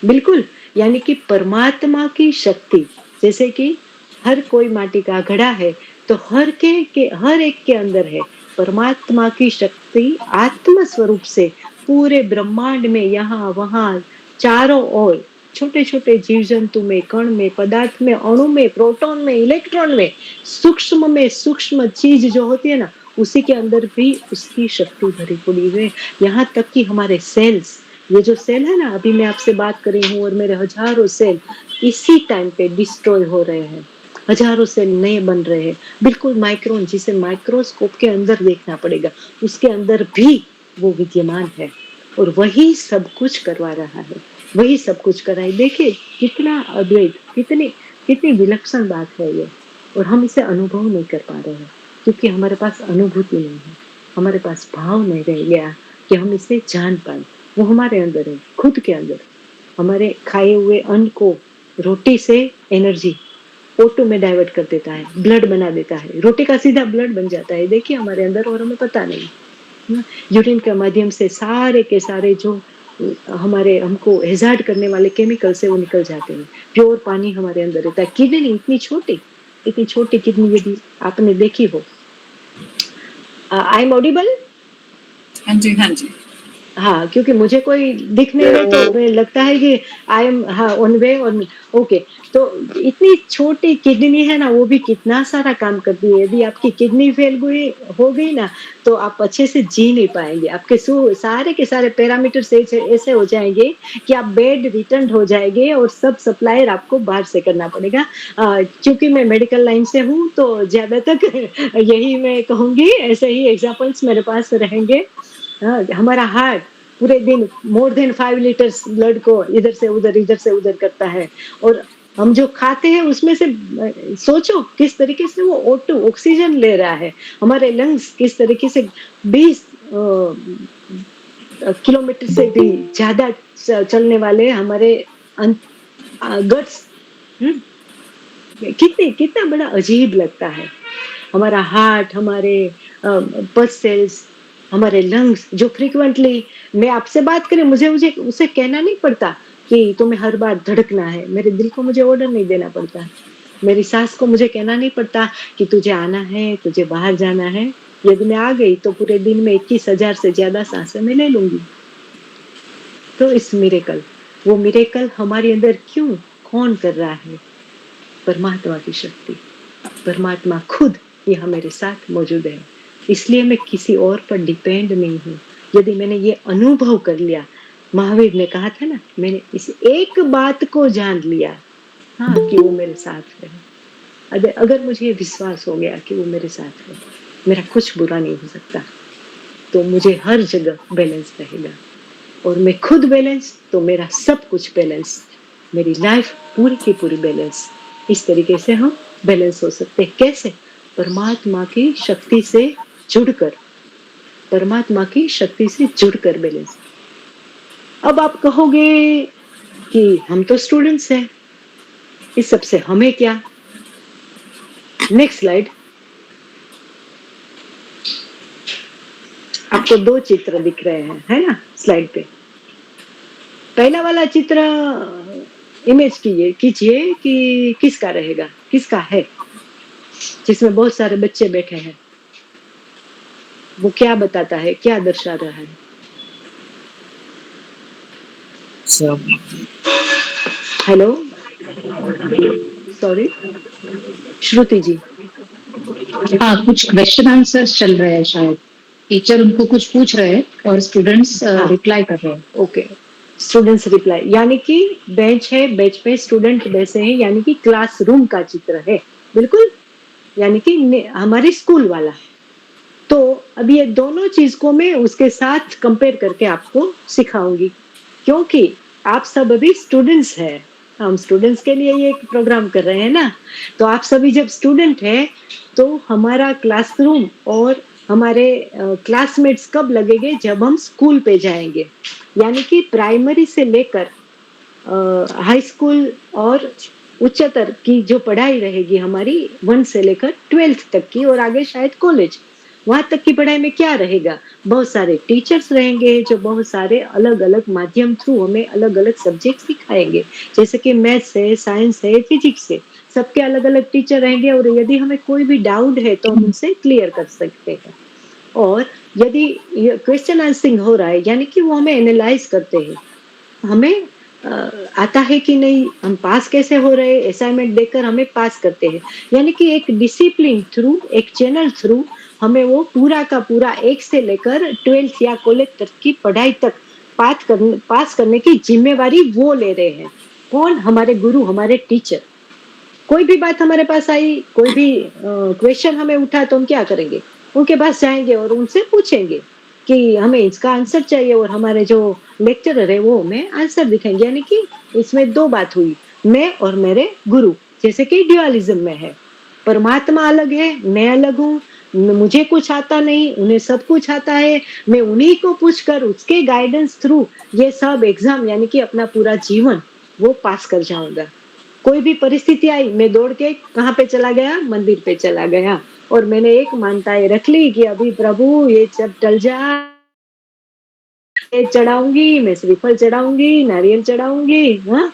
बिल्कुल, यानी कि परमात्मा की शक्ति, जैसे कि हर कोई माटी का घड़ा है तो हर एक के अंदर है परमात्मा की शक्ति। आत्म स्वरूप से पूरे ब्रह्मांड में, यहाँ वहां चारों ओर छोटे छोटे जीव जंतु में, कण में, पदार्थ में, अणु में, प्रोटॉन में, इलेक्ट्रॉन में सूक्ष्म चीज जो होती है ना, उसी के अंदर भी उसकी शक्ति भरी पड़ी है। यहाँ तक कि हमारे सेल्स, ये जो सेल है ना, अभी मैं आपसे बात कर रही हूँ और मेरे हजारों सेल इसी टाइम पे डिस्ट्रॉय हो रहे हैं, हजारों सेल नए बन रहे हैं। बिल्कुल माइक्रोन, जिसे माइक्रोस्कोप के अंदर देखना पड़ेगा, उसके अंदर भी वो विद्यमान है और वही सब कुछ करवा रहा है, वही सब कुछ कर रहा है। देखिए कितना अद्वैत, कितनी विलक्षण बात है ये, और हम इसे अनुभव नहीं कर पा रहे हैं क्योंकि हमारे पास अनुभूति नहीं है, हमारे पास भाव नहीं रह गया कि हम इसे जान पाए। वो हमारे अंदर है, खुद के अंदर। हमारे खाए हुए अन्न को रोटी से एनर्जी O2 में डाइवर्ट कर देता है, ब्लड बना देता है, रोटी का सीधा ब्लड बन जाता है, देखिए हमारे अंदर, और हमें पता नहीं। यूरिन के माध्यम से सारे के सारे जो हमको हेजार्ड करने वाले केमिकल से वो निकल जाते हैं। प्योर पानी हमारे अंदर रहता है। किडनी इतनी छोटी किडनी यदि आपने देखी हो। I am audible? हाँ जी, हाँ जी। हाँ, क्योंकि मुझे कोई दिख नहीं रहा तो मुझे लगता है कि आई एम ऑन वे। और ओके, तो इतनी छोटी किडनी है ना, वो भी कितना सारा काम करती है। यदि आपकी किडनी फेल हो गई ना तो आप अच्छे से जी नहीं पाएंगे। आपके सारे के सारे पैरामीटर्स ऐसे हो जाएंगे कि आप बेड रिटर्न हो जाएंगे और सब सप्लायर आपको बाहर से करना पड़ेगा। क्योंकि मैं मेडिकल लाइन से हूँ तो ज्यादा तक यही मैं कहूँगी, ऐसे ही एग्जाम्पल्स मेरे पास रहेंगे। हमारा हार्ट पूरे दिन मोर देन 5 लीटर्स ब्लड को इधर से उधर करता है, और हम जो खाते हैं उसमें से सोचो किस तरीके से वो O2 ऑक्सीजन ले रहा है। हमारे लंग्स किस तरीके से 20 किलोमीटर से भी ज्यादा चलने वाले हमारे गट्स, कितना बड़ा अजीब लगता है। हमारा हार्ट, हमारे पल्स सेल्स, हमारे लंग्स जो फ्रीक्वेंटली, मैं आपसे बात करें, मुझे उसे कहना नहीं पड़ता कि तुम्हें हर बार धड़कना है। मेरे दिल को मुझे ऑर्डर नहीं देना पड़ता। मेरी सांस को मुझे कहना नहीं पड़ता कि तुझे आना है, तुझे बाहर जाना है। यदि मैं आ गई तो पूरे दिन में 21,000 से ज्यादा सांसें मैं ले लूंगी। तो इस वो मिरेकल हमारे अंदर क्यों, कौन कर रहा है? परमात्मा की शक्ति, परमात्मा खुद यहाँ मेरे साथ मौजूद है। इसलिए मैं किसी और पर डिपेंड नहीं हूँ। यदि मैंने ये अनुभव कर लिया, महावीर ने कहा था ना, मैंने इस एक बात को जान लिया, हाँ, कि वो मेरे साथ है। अगर मुझे विश्वास हो गया कि वो मेरे साथ है, मेरा कुछ बुरा नहीं हो सकता, तो मुझे हर जगह बैलेंस रहेगा। और मैं खुद बैलेंस तो मेरा सब कुछ बैलेंस, मेरी लाइफ पूरी की पूरी बैलेंस। इस तरीके से हम बैलेंस हो सकते हैं। कैसे? परमात्मा की शक्ति से जुड़कर, परमात्मा की शक्ति से जुड़कर बैलेंस। अब आप कहोगे कि हम तो स्टूडेंट्स हैं, इस सब से हमें क्या। Next slide. आपको 2 चित्र दिख रहे हैं, है ना, स्लाइड पे। पहला वाला चित्र इमेज कीजिए कि किसका रहेगा, किसका है, जिसमें बहुत सारे बच्चे बैठे हैं। वो क्या बताता है, क्या दर्शा रहा है? हेलो, सॉरी, श्रुति जी। हाँ, कुछ क्वेश्चन आंसर्स चल रहे हैं शायद। टीचर उनको कुछ पूछ रहे हैं और स्टूडेंट्स रिप्लाई कर रहे हैं। ओके, स्टूडेंट्स रिप्लाई, यानी कि बेंच है, बेंच पे स्टूडेंट बैठे हैं, यानी कि क्लासरूम का चित्र है, बिल्कुल, यानी कि हमारे स्कूल वाला। तो अब ये दोनों चीज को मैं उसके साथ कंपेयर करके आपको सिखाऊंगी, क्योंकि आप सब अभी स्टूडेंट्स हैं। हम स्टूडेंट्स के लिए ये प्रोग्राम कर रहे हैं ना। तो आप सभी जब स्टूडेंट हैं तो हमारा क्लासरूम और हमारे क्लासमेट्स कब लगेंगे, जब हम स्कूल पे जाएंगे, यानी कि प्राइमरी से लेकर हाई स्कूल और उच्चतर की जो पढ़ाई रहेगी हमारी 1 से लेकर 12th तक की, और आगे शायद कॉलेज, वहां तक की पढ़ाई में क्या रहेगा, बहुत सारे टीचर्स रहेंगे जो बहुत सारे अलग अलग माध्यम थ्रू हमें अलग अलग सब्जेक्ट सिखाएंगे, जैसे कि मैथ्स है, साइंस है, फिजिक्स है, सबके अलग अलग टीचर रहेंगे। और यदि हमें कोई भी डाउट है तो हम उनसे क्लियर कर सकते हैं। और यदि क्वेश्चन आंसरिंग हो रहा है, यानी कि वो हमें एनालाइज करते हैं, हमें आता है कि नहीं, हम पास कैसे हो रहे, असाइनमेंट देकर हमें पास करते हैं, यानी कि एक डिसिप्लिन थ्रू, एक चैनल थ्रू हमें वो पूरा का पूरा 1 से लेकर 12th या कॉलेज तक की पढ़ाई तक पास करने की जिम्मेवारी वो ले रहे हैं। कौन? हमारे गुरु, हमारे टीचर। कोई भी बात हमारे पास आई, कोई भी क्वेश्चन हमें उठा, तो हम क्या करेंगे, उनके पास जाएंगे और उनसे पूछेंगे कि हमें इसका आंसर चाहिए, और हमारे जो लेक्चरर है वो हमें आंसर दिखाएंगे। यानी कि इसमें 2 बात हुई, मैं और मेरे गुरु, जैसे कि ड्यूअलिज्म में है, परमात्मा अलग है, मैं अलग हूँ, मुझे कुछ आता नहीं, उन्हें सब कुछ आता है, मैं उन्हीं को पूछकर उसके गाइडेंस थ्रू ये सब एग्जाम, यानी कि अपना पूरा जीवन वो पास कर जाऊंगा। कोई भी परिस्थिति आई, मैं दौड़ के कहाँ पे चला गया, मंदिर पे चला गया, और मैंने एक मान्यताएं रख ली कि अभी प्रभु ये सब टल जाए, चढ़ाऊंगी, मैं श्रीफल चढ़ाऊंगी, नारियल चढ़ाऊंगी। हाँ,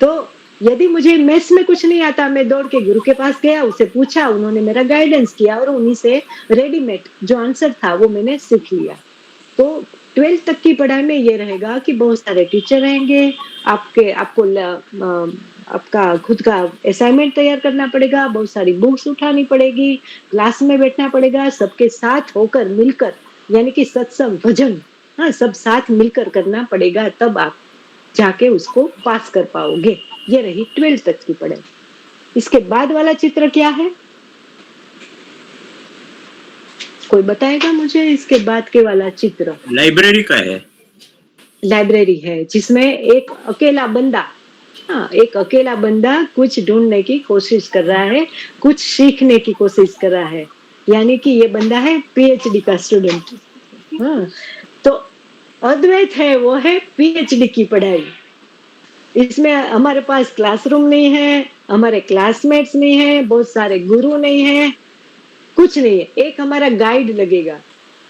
तो यदि मुझे मैथ्स में कुछ नहीं आता, मैं दौड़ के गुरु के पास गया, उससे पूछा, उन्होंने मेरा गाइडेंस किया, और उन्हीं से रेडीमेड जो आंसर था वो मैंने सीख लिया। तो 12th तक की पढ़ाई में ये रहेगा कि बहुत सारे टीचर रहेंगे, आपका खुद का असाइनमेंट तैयार करना पड़ेगा, बहुत सारी बुक्स उठानी पड़ेगी, क्लास में बैठना पड़ेगा, सबके साथ होकर मिलकर, यानी कि सत्संग, भजन, हाँ, सब साथ मिलकर करना पड़ेगा, तब आप जाके उसको पास कर पाओगे। ये रही 12th तक की पढ़ाई। इसके बाद वाला चित्र क्या है, कोई बताएगा मुझे? इसके बाद के वाला चित्र लाइब्रेरी का है। लाइब्रेरी है, जिसमें एक अकेला बंदा, हाँ, एक अकेला बंदा कुछ ढूंढने की कोशिश कर रहा है, कुछ सीखने की कोशिश कर रहा है, यानी कि ये बंदा है पीएचडी का स्टूडेंट। हाँ, तो अद्वैत है, वो है पीएचडी की पढ़ाई। इसमें हमारे पास क्लासरूम नहीं है, हमारे क्लासमेट्स नहीं है, बहुत सारे गुरु नहीं है, कुछ नहीं है। एक हमारा गाइड लगेगा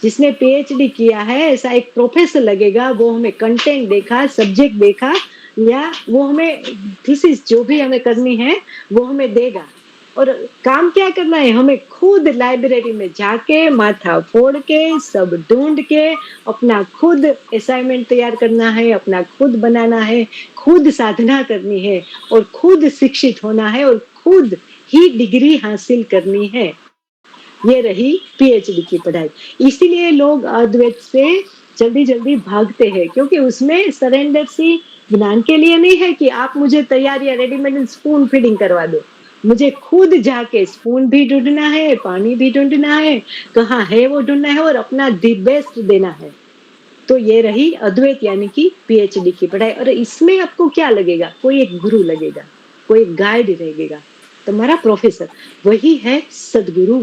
जिसने पीएचडी किया है, ऐसा एक प्रोफेसर लगेगा, वो हमें कंटेंट देखा, सब्जेक्ट देखा, या वो हमें थीसिस जो भी हमें करनी है वो हमें देगा। और काम क्या करना है, हमें खुद लाइब्रेरी में जाके माथा फोड़ के सब ढूंढ के अपना खुद असाइनमेंट तैयार करना है, अपना खुद बनाना है, खुद साधना करनी है, और खुद शिक्षित होना है, और खुद ही डिग्री हासिल करनी है। ये रही पीएचडी की पढ़ाई। इसीलिए लोग अद्वैत से जल्दी जल्दी भागते हैं, क्योंकि उसमें सरेंडर सी ज्ञान के लिए नहीं है कि आप मुझे तैयार या रेडीमेड स्पून फीडिंग करवा दो। मुझे खुद जाके स्पून भी ढूंढना है, पानी भी ढूंढना है, कहाँ है वो ढूंढना है, और अपना दी बेस्ट देना है। तो ये रही अद्वैत यानी कि पीएचडी की पढ़ाई। और इसमें आपको क्या लगेगा, कोई एक गुरु लगेगा, कोई एक गाइड रहेगा, तुम्हारा प्रोफेसर, वही है सदगुरु,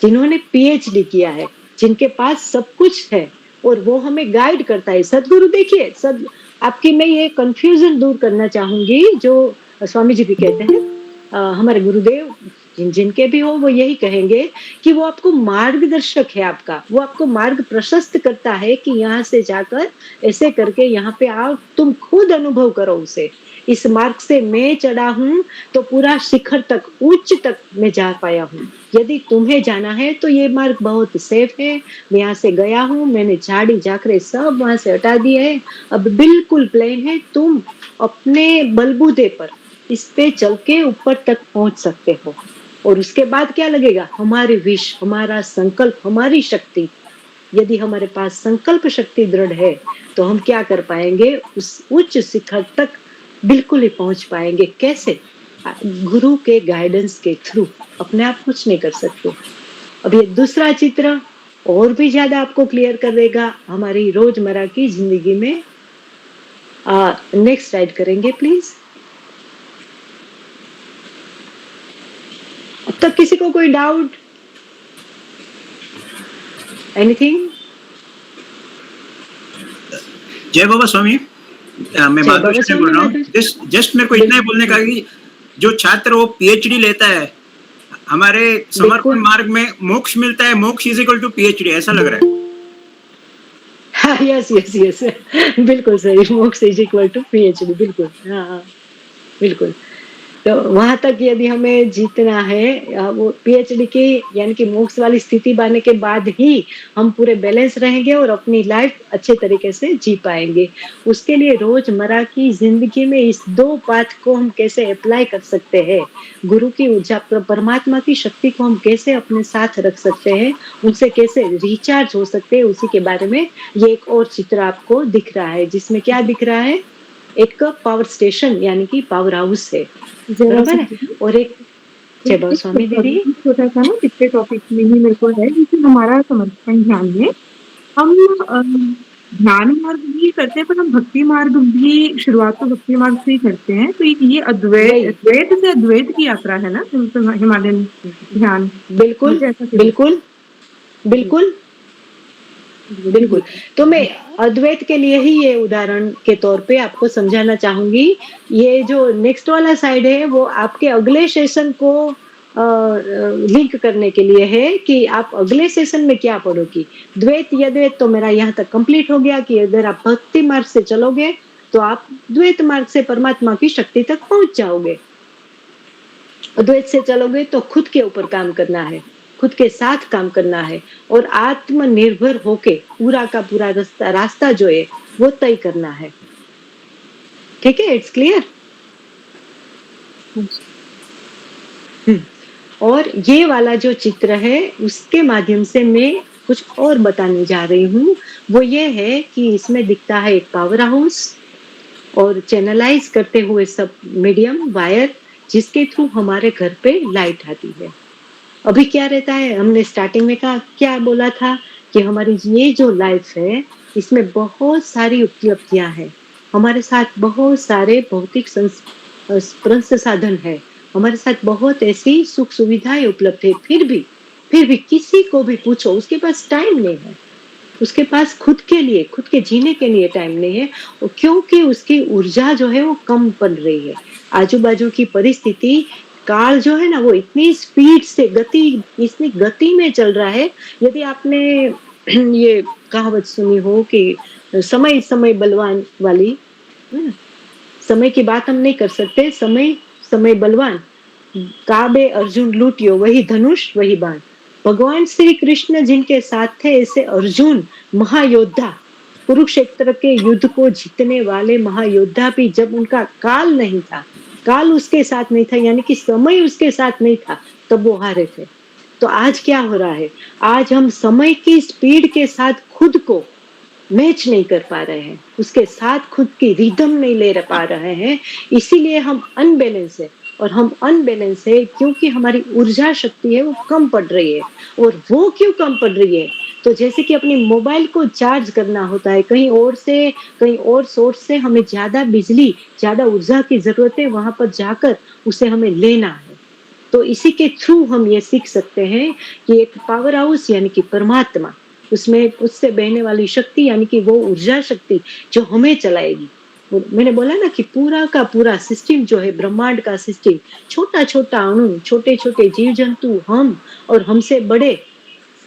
जिन्होंने पीएचडी किया है, जिनके पास सब कुछ है, और वो हमें गाइड करता है। सदगुरु देखिए, आपकी मैं ये कंफ्यूजन दूर करना चाहूंगी जो स्वामी जी भी कहते हैं, हमारे गुरुदेव जिनके भी हो वो यही कहेंगे कि वो आपको मार्गदर्शक है आपका, वो आपको मार्ग प्रशस्त करता है कि यहाँ से जाकर ऐसे करके यहाँ पे आओ, तुम खुद अनुभव करो उसे। इस मार्ग से मैं चढ़ा हूँ तो पूरा शिखर तक, उच्च तक मैं जा पाया हूँ। यदि तुम्हें जाना है तो ये मार्ग बहुत सेफ है, मैं यहाँ से गया हूँ, मैंने झाड़ी झाकरे सब वहां से हटा दिए है, अब बिल्कुल प्लेन है, तुम अपने बलबूते पर इस पे चल के ऊपर तक पहुंच सकते हो। और उसके बाद क्या लगेगा? हमारे विश, हमारा संकल्प, हमारी शक्ति। यदि हमारे पास संकल्प शक्ति दृढ़ है तो हम क्या कर पाएंगे? उस उच्च शिखर तक बिल्कुल ही पहुंच पाएंगे। कैसे? गुरु के गाइडेंस के थ्रू। अपने आप कुछ नहीं कर सकते। अब ये दूसरा चित्र और भी ज्यादा आपको क्लियर कर देगा हमारी रोजमर्रा की जिंदगी में। नेक्स्ट स्लाइड करेंगे प्लीज। अब तक किसी को कोई डाउट, एनीथिंग? जय बाबा स्वामी, मैं माधुरी से बोल रहा हूँ। जस्ट मेरे को इतना ही बोलने का कि जो छात्र वो पीएचडी लेता है, हमारे समर्पण मार्ग में मोक्ष मिलता है, मोक्ष इज इक्वल टू पीएचडी, ऐसा लग रहा है। हाँ, यस यस यस, बिल्कुल सही, मोक्ष इज इक्वल टू पीएचडी, बिल्कुल। हाँ, बिल्कुल। तो वहां तक यदि हमें जीतना है, वो पीएचडी की यानी कि मोक्ष वाली स्थिति पाने के बाद ही हम पूरे बैलेंस रहेंगे और अपनी लाइफ अच्छे तरीके से जी पाएंगे। उसके लिए रोजमर्रा की जिंदगी में इस दो पाथ को हम कैसे अप्लाई कर सकते हैं, गुरु की ऊर्जा, परमात्मा की शक्ति को हम कैसे अपने साथ रख सकते हैं, उनसे कैसे रिचार्ज हो सकते हैं, उसी के बारे में ये एक और चित्र आपको दिख रहा है, जिसमें क्या दिख रहा है? एक पावर स्टेशन यानी कि पावर हाउस है, बराबर है। और एक जय बाबा स्वामी दीदी, छोटा सा ना पिछले टॉपिक में ही मेरे को है, जैसे हमारा समर्पण ध्यान में हम ध्यान मार्ग भी करते हैं, पर हम भक्ति मार्ग भी, शुरुआत तो भक्ति मार्ग से ही करते हैं। तो ये अद्वैत से अद्वैत की यात्रा है ना हिमालयन ध्यान। बिल्कुल बिल्कुल बिल्कुल बिल्कुल। तो मैं अद्वैत के लिए ही ये उदाहरण के तौर पे आपको समझाना चाहूंगी। ये जो नेक्स्ट वाला साइड है वो आपके अगले सेशन को लिंक करने के लिए है कि आप अगले सेशन में क्या पढ़ोगी। द्वैत या द्वैत तो मेरा यहाँ तक कंप्लीट हो गया कि अगर आप भक्ति मार्ग से चलोगे तो आप द्वैत मार्ग से परमात्मा की शक्ति तक पहुंच जाओगे। अद्वैत से चलोगे तो खुद के ऊपर काम करना है, खुद के साथ काम करना है और आत्मनिर्भर होके पूरा का पूरा रास्ता जो है वो तय करना है। ठीक है, इट्स क्लियर। और ये वाला जो चित्र है उसके माध्यम से मैं कुछ और बताने जा रही हूँ। वो ये है कि इसमें दिखता है एक पावर हाउस और चैनलाइज करते हुए सब मीडियम वायर, जिसके थ्रू हमारे घर पे लाइट आती है। अभी क्या रहता है, हमने स्टार्टिंग में क्या बोला था कि हमारी ये जो लाइफ है इसमें बहुत सारी उपलब्धियां हैं, हमारे साथ बहुत सारे भौतिक संसाधन है, हमारे साथ बहुत ऐसी सुख सुविधाएं उपलब्ध है। फिर भी किसी को भी पूछो उसके पास टाइम नहीं है, उसके पास खुद के लिए, खुद के जीने के लिए टाइम नहीं है, क्योंकि उसकी ऊर्जा जो है वो कम पड़ रही है। आजू बाजू की परिस्थिति, काल जो है ना वो इतनी स्पीड से इतनी गति में चल रहा है। यदि आपने ये कहावत सुनी हो कि समय समय बलवान वाली, समय की बात हम नहीं कर सकते, समय समय बलवान, काबे अर्जुन लूटियो, वही धनुष वही बाण। भगवान श्री कृष्ण जिनके साथ थे ऐसे अर्जुन महायोद्धा, कुरुक्षेत्र के युद्ध को जीतने वाले महायोद्धा भी जब उनका काल नहीं था, काल उसके साथ नहीं था यानी कि समय उसके साथ नहीं था, तब वो हारे थे। तो आज क्या हो रहा है, आज हम समय की स्पीड के साथ खुद को मैच नहीं कर पा रहे हैं, उसके साथ खुद की रिदम नहीं ले पा रहे हैं, इसीलिए हम अनबैलेंस है। और हम अनबैलेंस है क्योंकि हमारी ऊर्जा शक्ति है वो कम पड़ रही है। और वो क्यों कम पड़ रही है, तो जैसे कि अपनी मोबाइल को चार्ज करना होता है, कहीं और सोर्स से हमें ज्यादा बिजली, ज्यादा ऊर्जा की जरूरत है, वहां पर जाकर उसे हमें लेना है। तो इसी के थ्रू हम ये सीख सकते हैं कि एक पावर हाउस यानी कि परमात्मा, उसमें उससे बहने वाली शक्ति यानी कि वो ऊर्जा शक्ति जो हमें चलाएगी, मैंने बोला ना कि पूरा का पूरा सिस्टम जो है, ब्रह्मांड का सिस्टम, छोटा-छोटा अणु, छोटे-छोटे जीव-जंतु, हम और हमसे बड़े,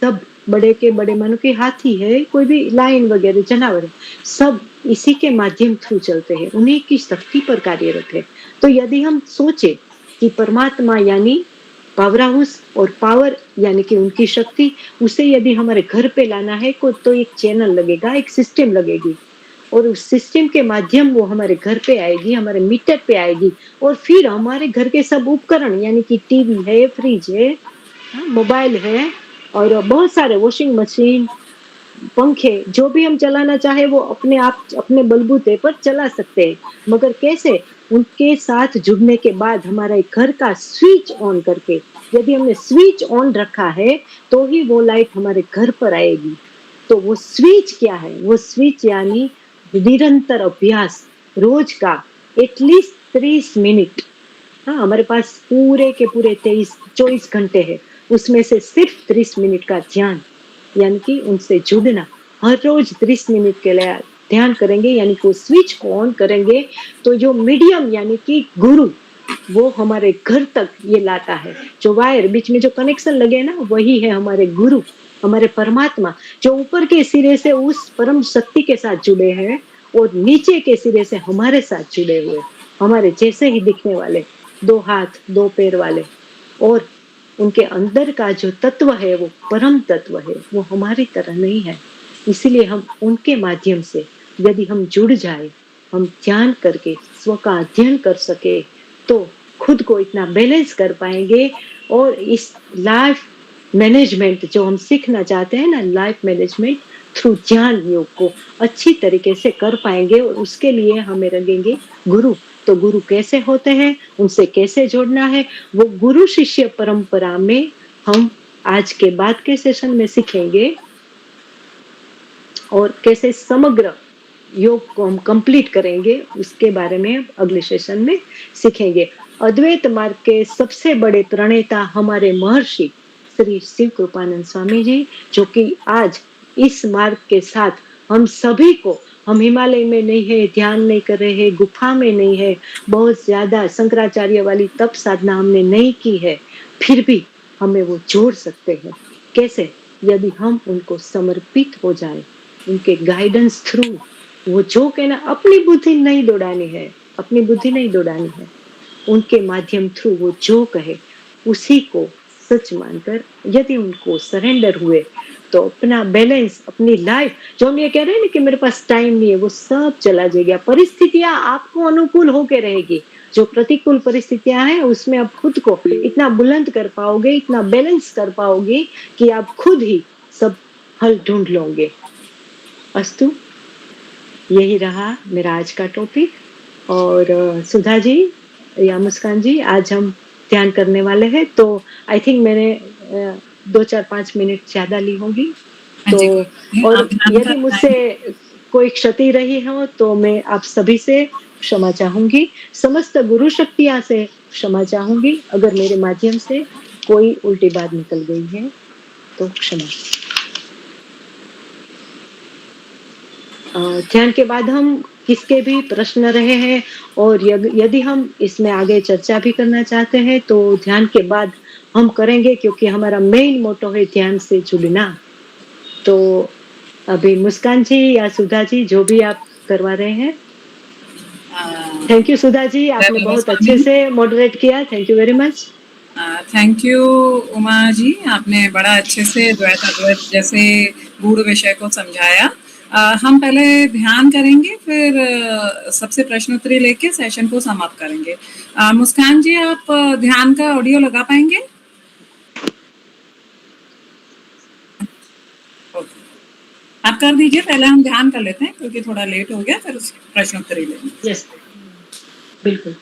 सब बड़े के बड़े मानो कि हाथी है, कोई भी लायन वगैरह जानवर है, सब इसी के माध्यम थ्रू चलते हैं, उन्हीं की शक्ति पर कार्यरत है। तो यदि हम सोचे कि परमात्मा यानी पावर हाउस और पावर यानी कि उनकी शक्ति, उसे यदि हमारे घर पे लाना है को तो एक चैनल लगेगा, एक सिस्टम लगेगी और उस सिस्टम के माध्यम वो हमारे घर पे आएगी, हमारे मीटर पे आएगी और फिर हमारे घर के सब उपकरण यानी कि टीवी है, फ्रिज है, मोबाइल है और बहुत सारे वॉशिंग मशीन, पंखे, जो भी हम चलाना चाहे वो अपने आप अपने बलबूते पर चला सकते हैं। मगर कैसे? उनके साथ जुड़ने के बाद हमारा एक घर का स्विच ऑन करके, यदि हमने स्विच ऑन रखा है तो ही वो लाइट हमारे घर पर आएगी। तो वो स्विच क्या है? वो स्विच यानी निरंतर अभ्यास, रोज का एटलीस्ट 30 मिनट। हाँ, हमारे पास पूरे के पूरे 24 घंटे है, उसमें से सिर्फ 30 मिनट का ध्यान यानी कि उनसे जुड़ना। हर रोज 30 मिनट के लिए ध्यान करेंगे यानी कि स्विच को ऑन करेंगे तो जो मीडियम यानी कि गुरु वो हमारे घर तक ये लाता है। जो वायर बीच में जो कनेक्शन लगे ना वही है हमारे गुरु, हमारे परमात्मा, जो ऊपर के सिरे से उस परम शक्ति के साथ जुड़े हैं और नीचे के सिरे से हमारे साथ जुड़े हुए, हमारे जैसे ही दिखने वाले, 2 हाथ 2 पैर वाले और उनके अंदर का जो तत्व है वो परम तत्व है, वो हमारी तरह नहीं है। इसीलिए हम उनके माध्यम से यदि हम जुड़ जाए, हम ध्यान करके स्व का अध्ययन कर सके तो खुद को इतना बैलेंस कर पाएंगे और इस लाइफ मैनेजमेंट जो हम सीखना चाहते हैं ना, लाइफ मैनेजमेंट थ्रू ज्ञान योग को अच्छी तरीके से कर पाएंगे और उसके लिए हमें लगेंगे गुरु। तो गुरु कैसे होते हैं, उनसे कैसे जोड़ना है, वो गुरु शिष्य परंपरा में हम आज के बाद के सेशन में सीखेंगे और कैसे समग्र योग को हम कंप्लीट करेंगे उसके बारे में अगले सेशन में सीखेंगे। अद्वैत मार्ग के सबसे बड़े प्रणेता हमारे महर्षि श्री शिव कृपानंद स्वामी जी, जो कि आज इस मार्ग के साथ हम सभी को, हम हिमालय में नहीं है, ध्यान नहीं कर रहे हैं, गुफा में नहीं है, बहुत ज्यादा शंकराचार्य वाली तप साधना हमने नहीं की है, फिर भी हमें वो जोड़ सकते हैं। कैसे? यदि हम उनको समर्पित हो जाए, उनके गाइडेंस थ्रू, वो जो कहना, अपनी बुद्धि नहीं दौड़ानी है, अपनी बुद्धि नहीं दौड़ानी है, उनके माध्यम थ्रू वो जो कहे उसी को सच मानकर यदि उनको सरेंडर हुए तो अपना बैलेंस, अपनी लाइफ, जो हम ये कह रहे हैं ना कि मेरे पास टाइम नहीं है, वो सब चला जाएगा। परिस्थितियां आपको अनुकूल होके रहेगी, जो प्रतिकूल परिस्थितियां हैं उसमें आप खुद को इतना बुलंद कर पाओगे, इतना बैलेंस कर पाओगे कि आप खुद ही सब हल ढूंढ लोगे। अस्तु, यही रहा मेरा आज का टॉपिक। और सुधा जी या मुस्कान जी, आज हम ध्यान करने वाले हैं, तो आई थिंक मैंने 2-4-5 मिनट ज्यादा ली होगी, तो और यदि मुझसे कोई क्षति रही हो तो मैं आप सभी से क्षमा चाहूंगी, समस्त गुरु शक्तियां से क्षमा चाहूंगी। अगर मेरे माध्यम से कोई उल्टी बात निकल गई है तो क्षमा। ध्यान के बाद हम किसके भी प्रश्न रहे हैं और यदि हम इसमें आगे चर्चा भी करना चाहते हैं तो ध्यान के बाद हम करेंगे, क्योंकि हमारा मेन मोटो है ध्यान से जुड़ना। तो अभी मुस्कान जी या सुधा जी, जो भी आप करवा रहे हैं। थैंक यू सुधा जी, आपने बहुत अच्छे से मॉडरेट किया, thank you very much. Thank you Uma ji, आपने बड़ा अच्छे से द्वैत अद्वैत जैसे गूढ़ विषय को समझाया। हम पहले ध्यान करेंगे, फिर सबसे प्रश्नोत्तरी लेके सेशन को समाप्त करेंगे। मुस्कान जी, आप ध्यान का ऑडियो लगा पाएंगे? आप कर दीजिए, पहले हम ध्यान कर लेते हैं क्योंकि थोड़ा लेट हो गया, फिर प्रश्नोत्तरी लेंगे। यस, बिल्कुल।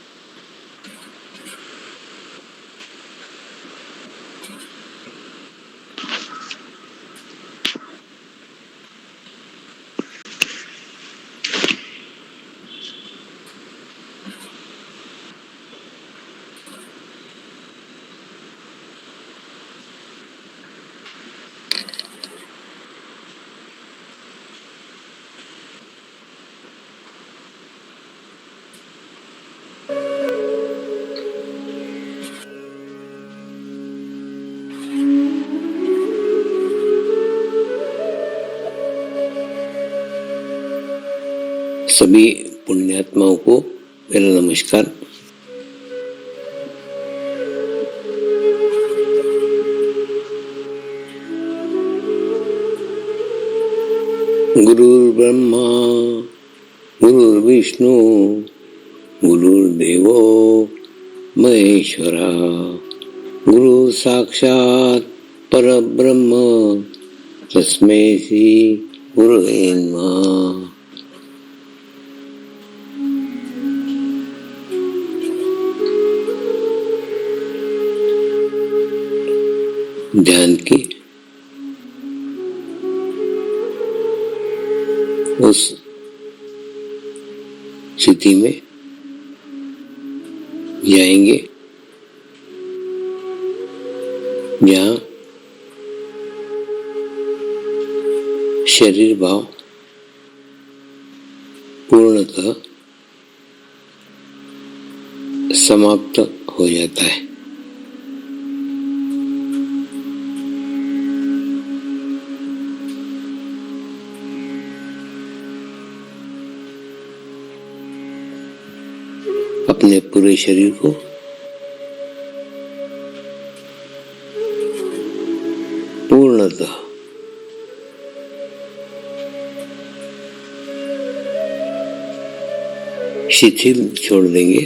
सभी पुण्यात्माओं को मेरा नमस्कार। गुरुर्ब्रह्मा गुरुर्विष्णु गुरुर्देवो महेश्वरा, गुरु साक्षात परब्रह्म तस्मै श्री गुरुवे नमः। ध्यान की उस स्थिति में जाएंगे जहाँ शरीर भाव पूर्णतः समाप्त हो जाता है। अपने पूरे शरीर को पूर्णतः शिथिल छोड़ देंगे,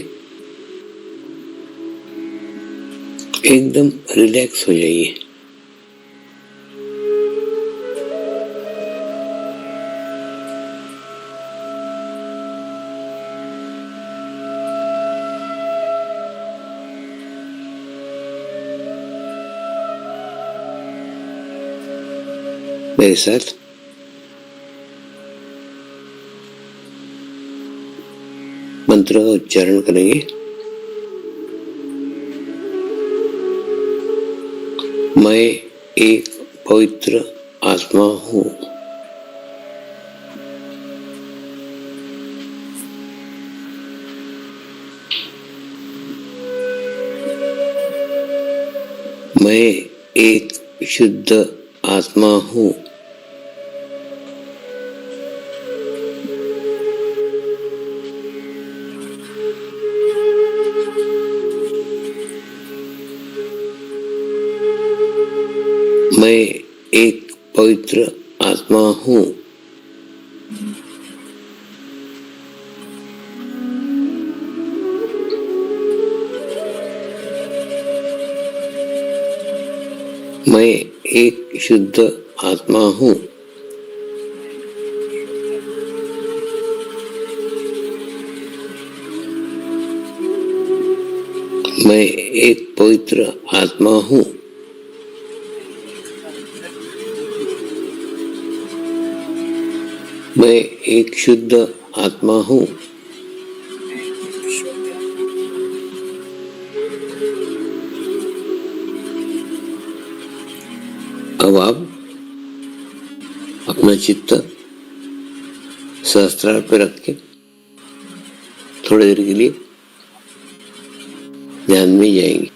एकदम रिलैक्स हो जाइए। मेरे साथ मंत्र का उच्चारण करेंगे। मैं एक पवित्र आत्मा हूँ। मैं एक शुद्ध आत्मा हूँ। मैं एक पवित्र आत्मा हूँ। मैं एक शुद्ध आत्मा हूँ। मैं एक पवित्र आत्मा हूँ। मैं एक शुद्ध आत्मा हूँ। अब आप अपना चित्त सहस्त्रार पे रख के थोड़ी देर के लिए ध्यान में जाएंगे।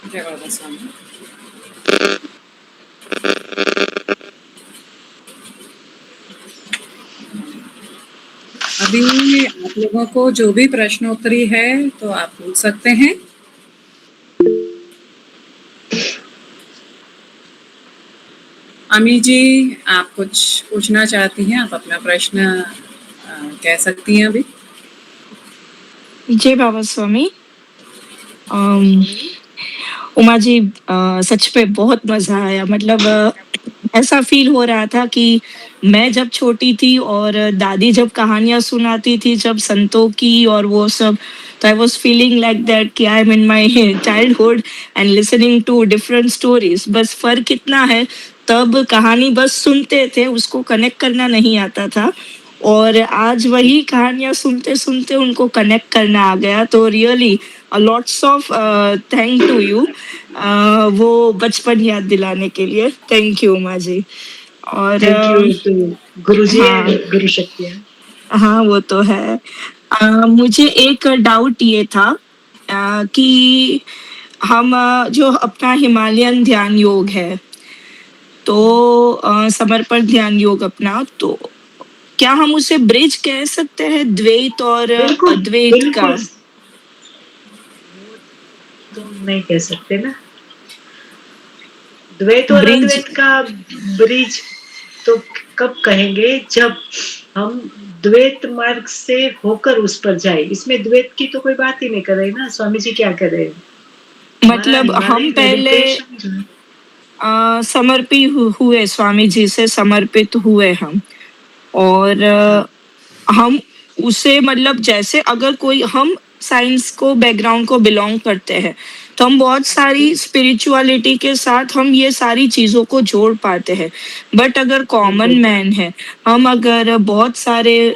जय बाबा स्वामी। अभी आप लोगों को जो भी प्रश्नोत्तरी है तो आप पूछ सकते हैं। अमी जी, आप कुछ पूछना चाहती हैं? आप अपना प्रश्न कह सकती हैं अभी। जय बाबा स्वामी। उमा जी, सच में बहुत मजा आया। मतलब ऐसा फील हो रहा था कि मैं जब छोटी थी और दादी जब कहानियां सुनाती थी जब संतों की और वो सब, तो I was feeling like that कि I am in my childhood and listening to different stories. बस फर्क इतना है, तब कहानी बस सुनते थे, उसको कनेक्ट करना नहीं आता था, और आज वही कहानियां सुनते सुनते उनको कनेक्ट करना आ गया। तो really lots of thank to you, वो बचपन याद दिलाने के लिए। Thank you Uma ji. और थैंक यू टू गुरुजी हाँ, एंड गुरु शक्तियाँ। हाँ वो तो है। मुझे एक डाउट ये था कि हम जो अपना हिमालयन ध्यान योग है, तो समर्पण ध्यान योग अपना, तो क्या हम उसे ब्रिज कह सकते हैं द्वैत और बिल्कुल अद्वैत का? बिल्कुल, तो नहीं कह सकते ना। द्वैत और ब्रिज। अद्वैत का ब्रिज तो कब कहेंगे, जब हम द्वैत मार्ग से होकर उस पर जाए। इसमें द्वैत की तो कोई बात ही नहीं कर रहे ना। स्वामी जी क्या कर रहे हैं, हमारा मतलब हम हिमालय पहले मेडिटेशन जो है, समर्पित हुए, स्वामी जी से समर्पित हुए हम, और हाँ हम उसे, मतलब जैसे अगर कोई, हम साइंस को बैकग्राउंड को बिलोंग करते हैं, तो हम बहुत सारी स्पिरिचुअलिटी के साथ हम ये सारी चीजों को जोड़ पाते हैं। बट अगर कॉमन बिल्कुल मैन है, हम अगर बहुत सारे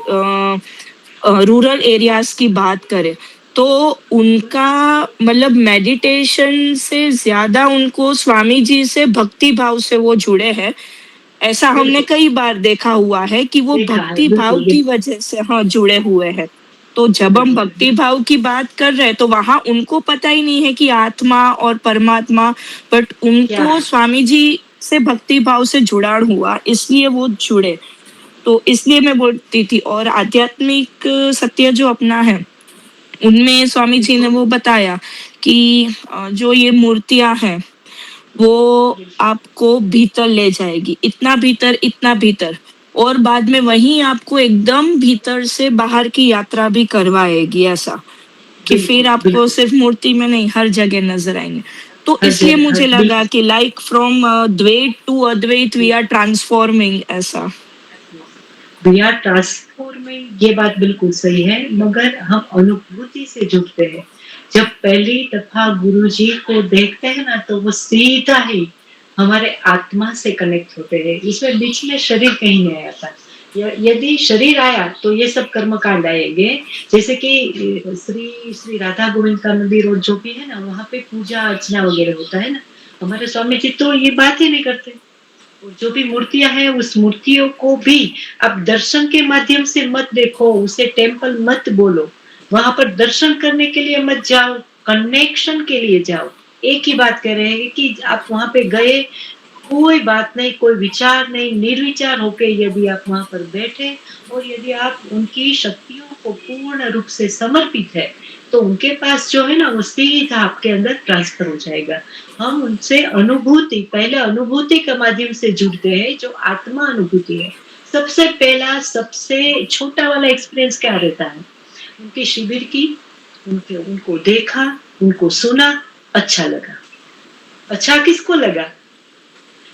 रूरल एरियाज की बात करें, तो उनका मतलब मेडिटेशन से ज्यादा उनको स्वामी जी से भक्ति भाव से वो जुड़े हैं। ऐसा हमने बिल्कुल कई बार देखा हुआ है कि वो देखा है, भक्ति भाव बिल्कुल की बिल्कुल वजह से हाँ जुड़े हुए हैं। तो जब हम बिल्कुल भक्ति भाव की बात कर रहे हैं, तो वहां उनको पता ही नहीं है कि आत्मा और परमात्मा, बट क्या उनको है। स्वामी जी से भक्ति भाव से जुड़ाव हुआ, इसलिए वो जुड़े। तो इसलिए मैं बोलती थी। और आध्यात्मिक सत्य जो अपना है, उनमें स्वामी जी ने बिल्कुल वो बताया कि जो ये मूर्तियां हैं, वो बिल्कुल आपको भीतर ले जाएगी, इतना भीतर इतना भीतर, और बाद में वही आपको एकदम भीतर से बाहर की यात्रा भी करवाएगी, ऐसा कि बिल्कुल फिर आपको बिल्कुल, सिर्फ मूर्ति में नहीं, हर जगह नजर आएंगे। तो हर इसलिए जगह मुझे हर लगा बिल्कुल कि like from Dvaita to Advaita we are transforming, ऐसा। We are transforming. ये बात बिल्कुल सही है, मगर हम अनुभूति से जुड़ते हैं। जब पहली दफा गुरु जी को देखते हैं ना, तो वो सीधा ही हमारे आत्मा से कनेक्ट होते हैं। इसमें बीच में शरीर कहीं नहीं आता। यदि शरीर आया तो ये सब कर्म कांड आएंगे। जैसे कि श्री श्री राधा गोविंद का मंदिर और जो भी है ना, वहाँ पे पूजा अर्चना वगैरह होता है ना। हमारे स्वामी जी तो ये बात ही नहीं करते। जो भी मूर्तियां हैं, उस मूर्तियों को भी आप दर्शन के माध्यम से मत देखो, उसे टेम्पल मत बोलो, वहां पर दर्शन करने के लिए मत जाओ, कनेक्शन के लिए जाओ। एक ही बात कह रहे हैं कि आप वहां पे गए, कोई बात नहीं, कोई विचार नहीं, निर्विचार होके यदि आप वहां पर बैठे और यदि आप उनकी शक्तियों को पूर्ण रूप से समर्पित है, तो उनके पास जो है ना, वो सीधा आपके अंदर ट्रांसफर हो जाएगा। हम उनसे अनुभूति, पहले अनुभूति के माध्यम से जुड़ते हैं, जो आत्मा अनुभूति है। सबसे पहला, सबसे छोटा वाला एक्सपीरियंस क्या रहता है? उनके शिविर की, उनको देखा, उनको सुना, अच्छा लगा। अच्छा किसको लगा?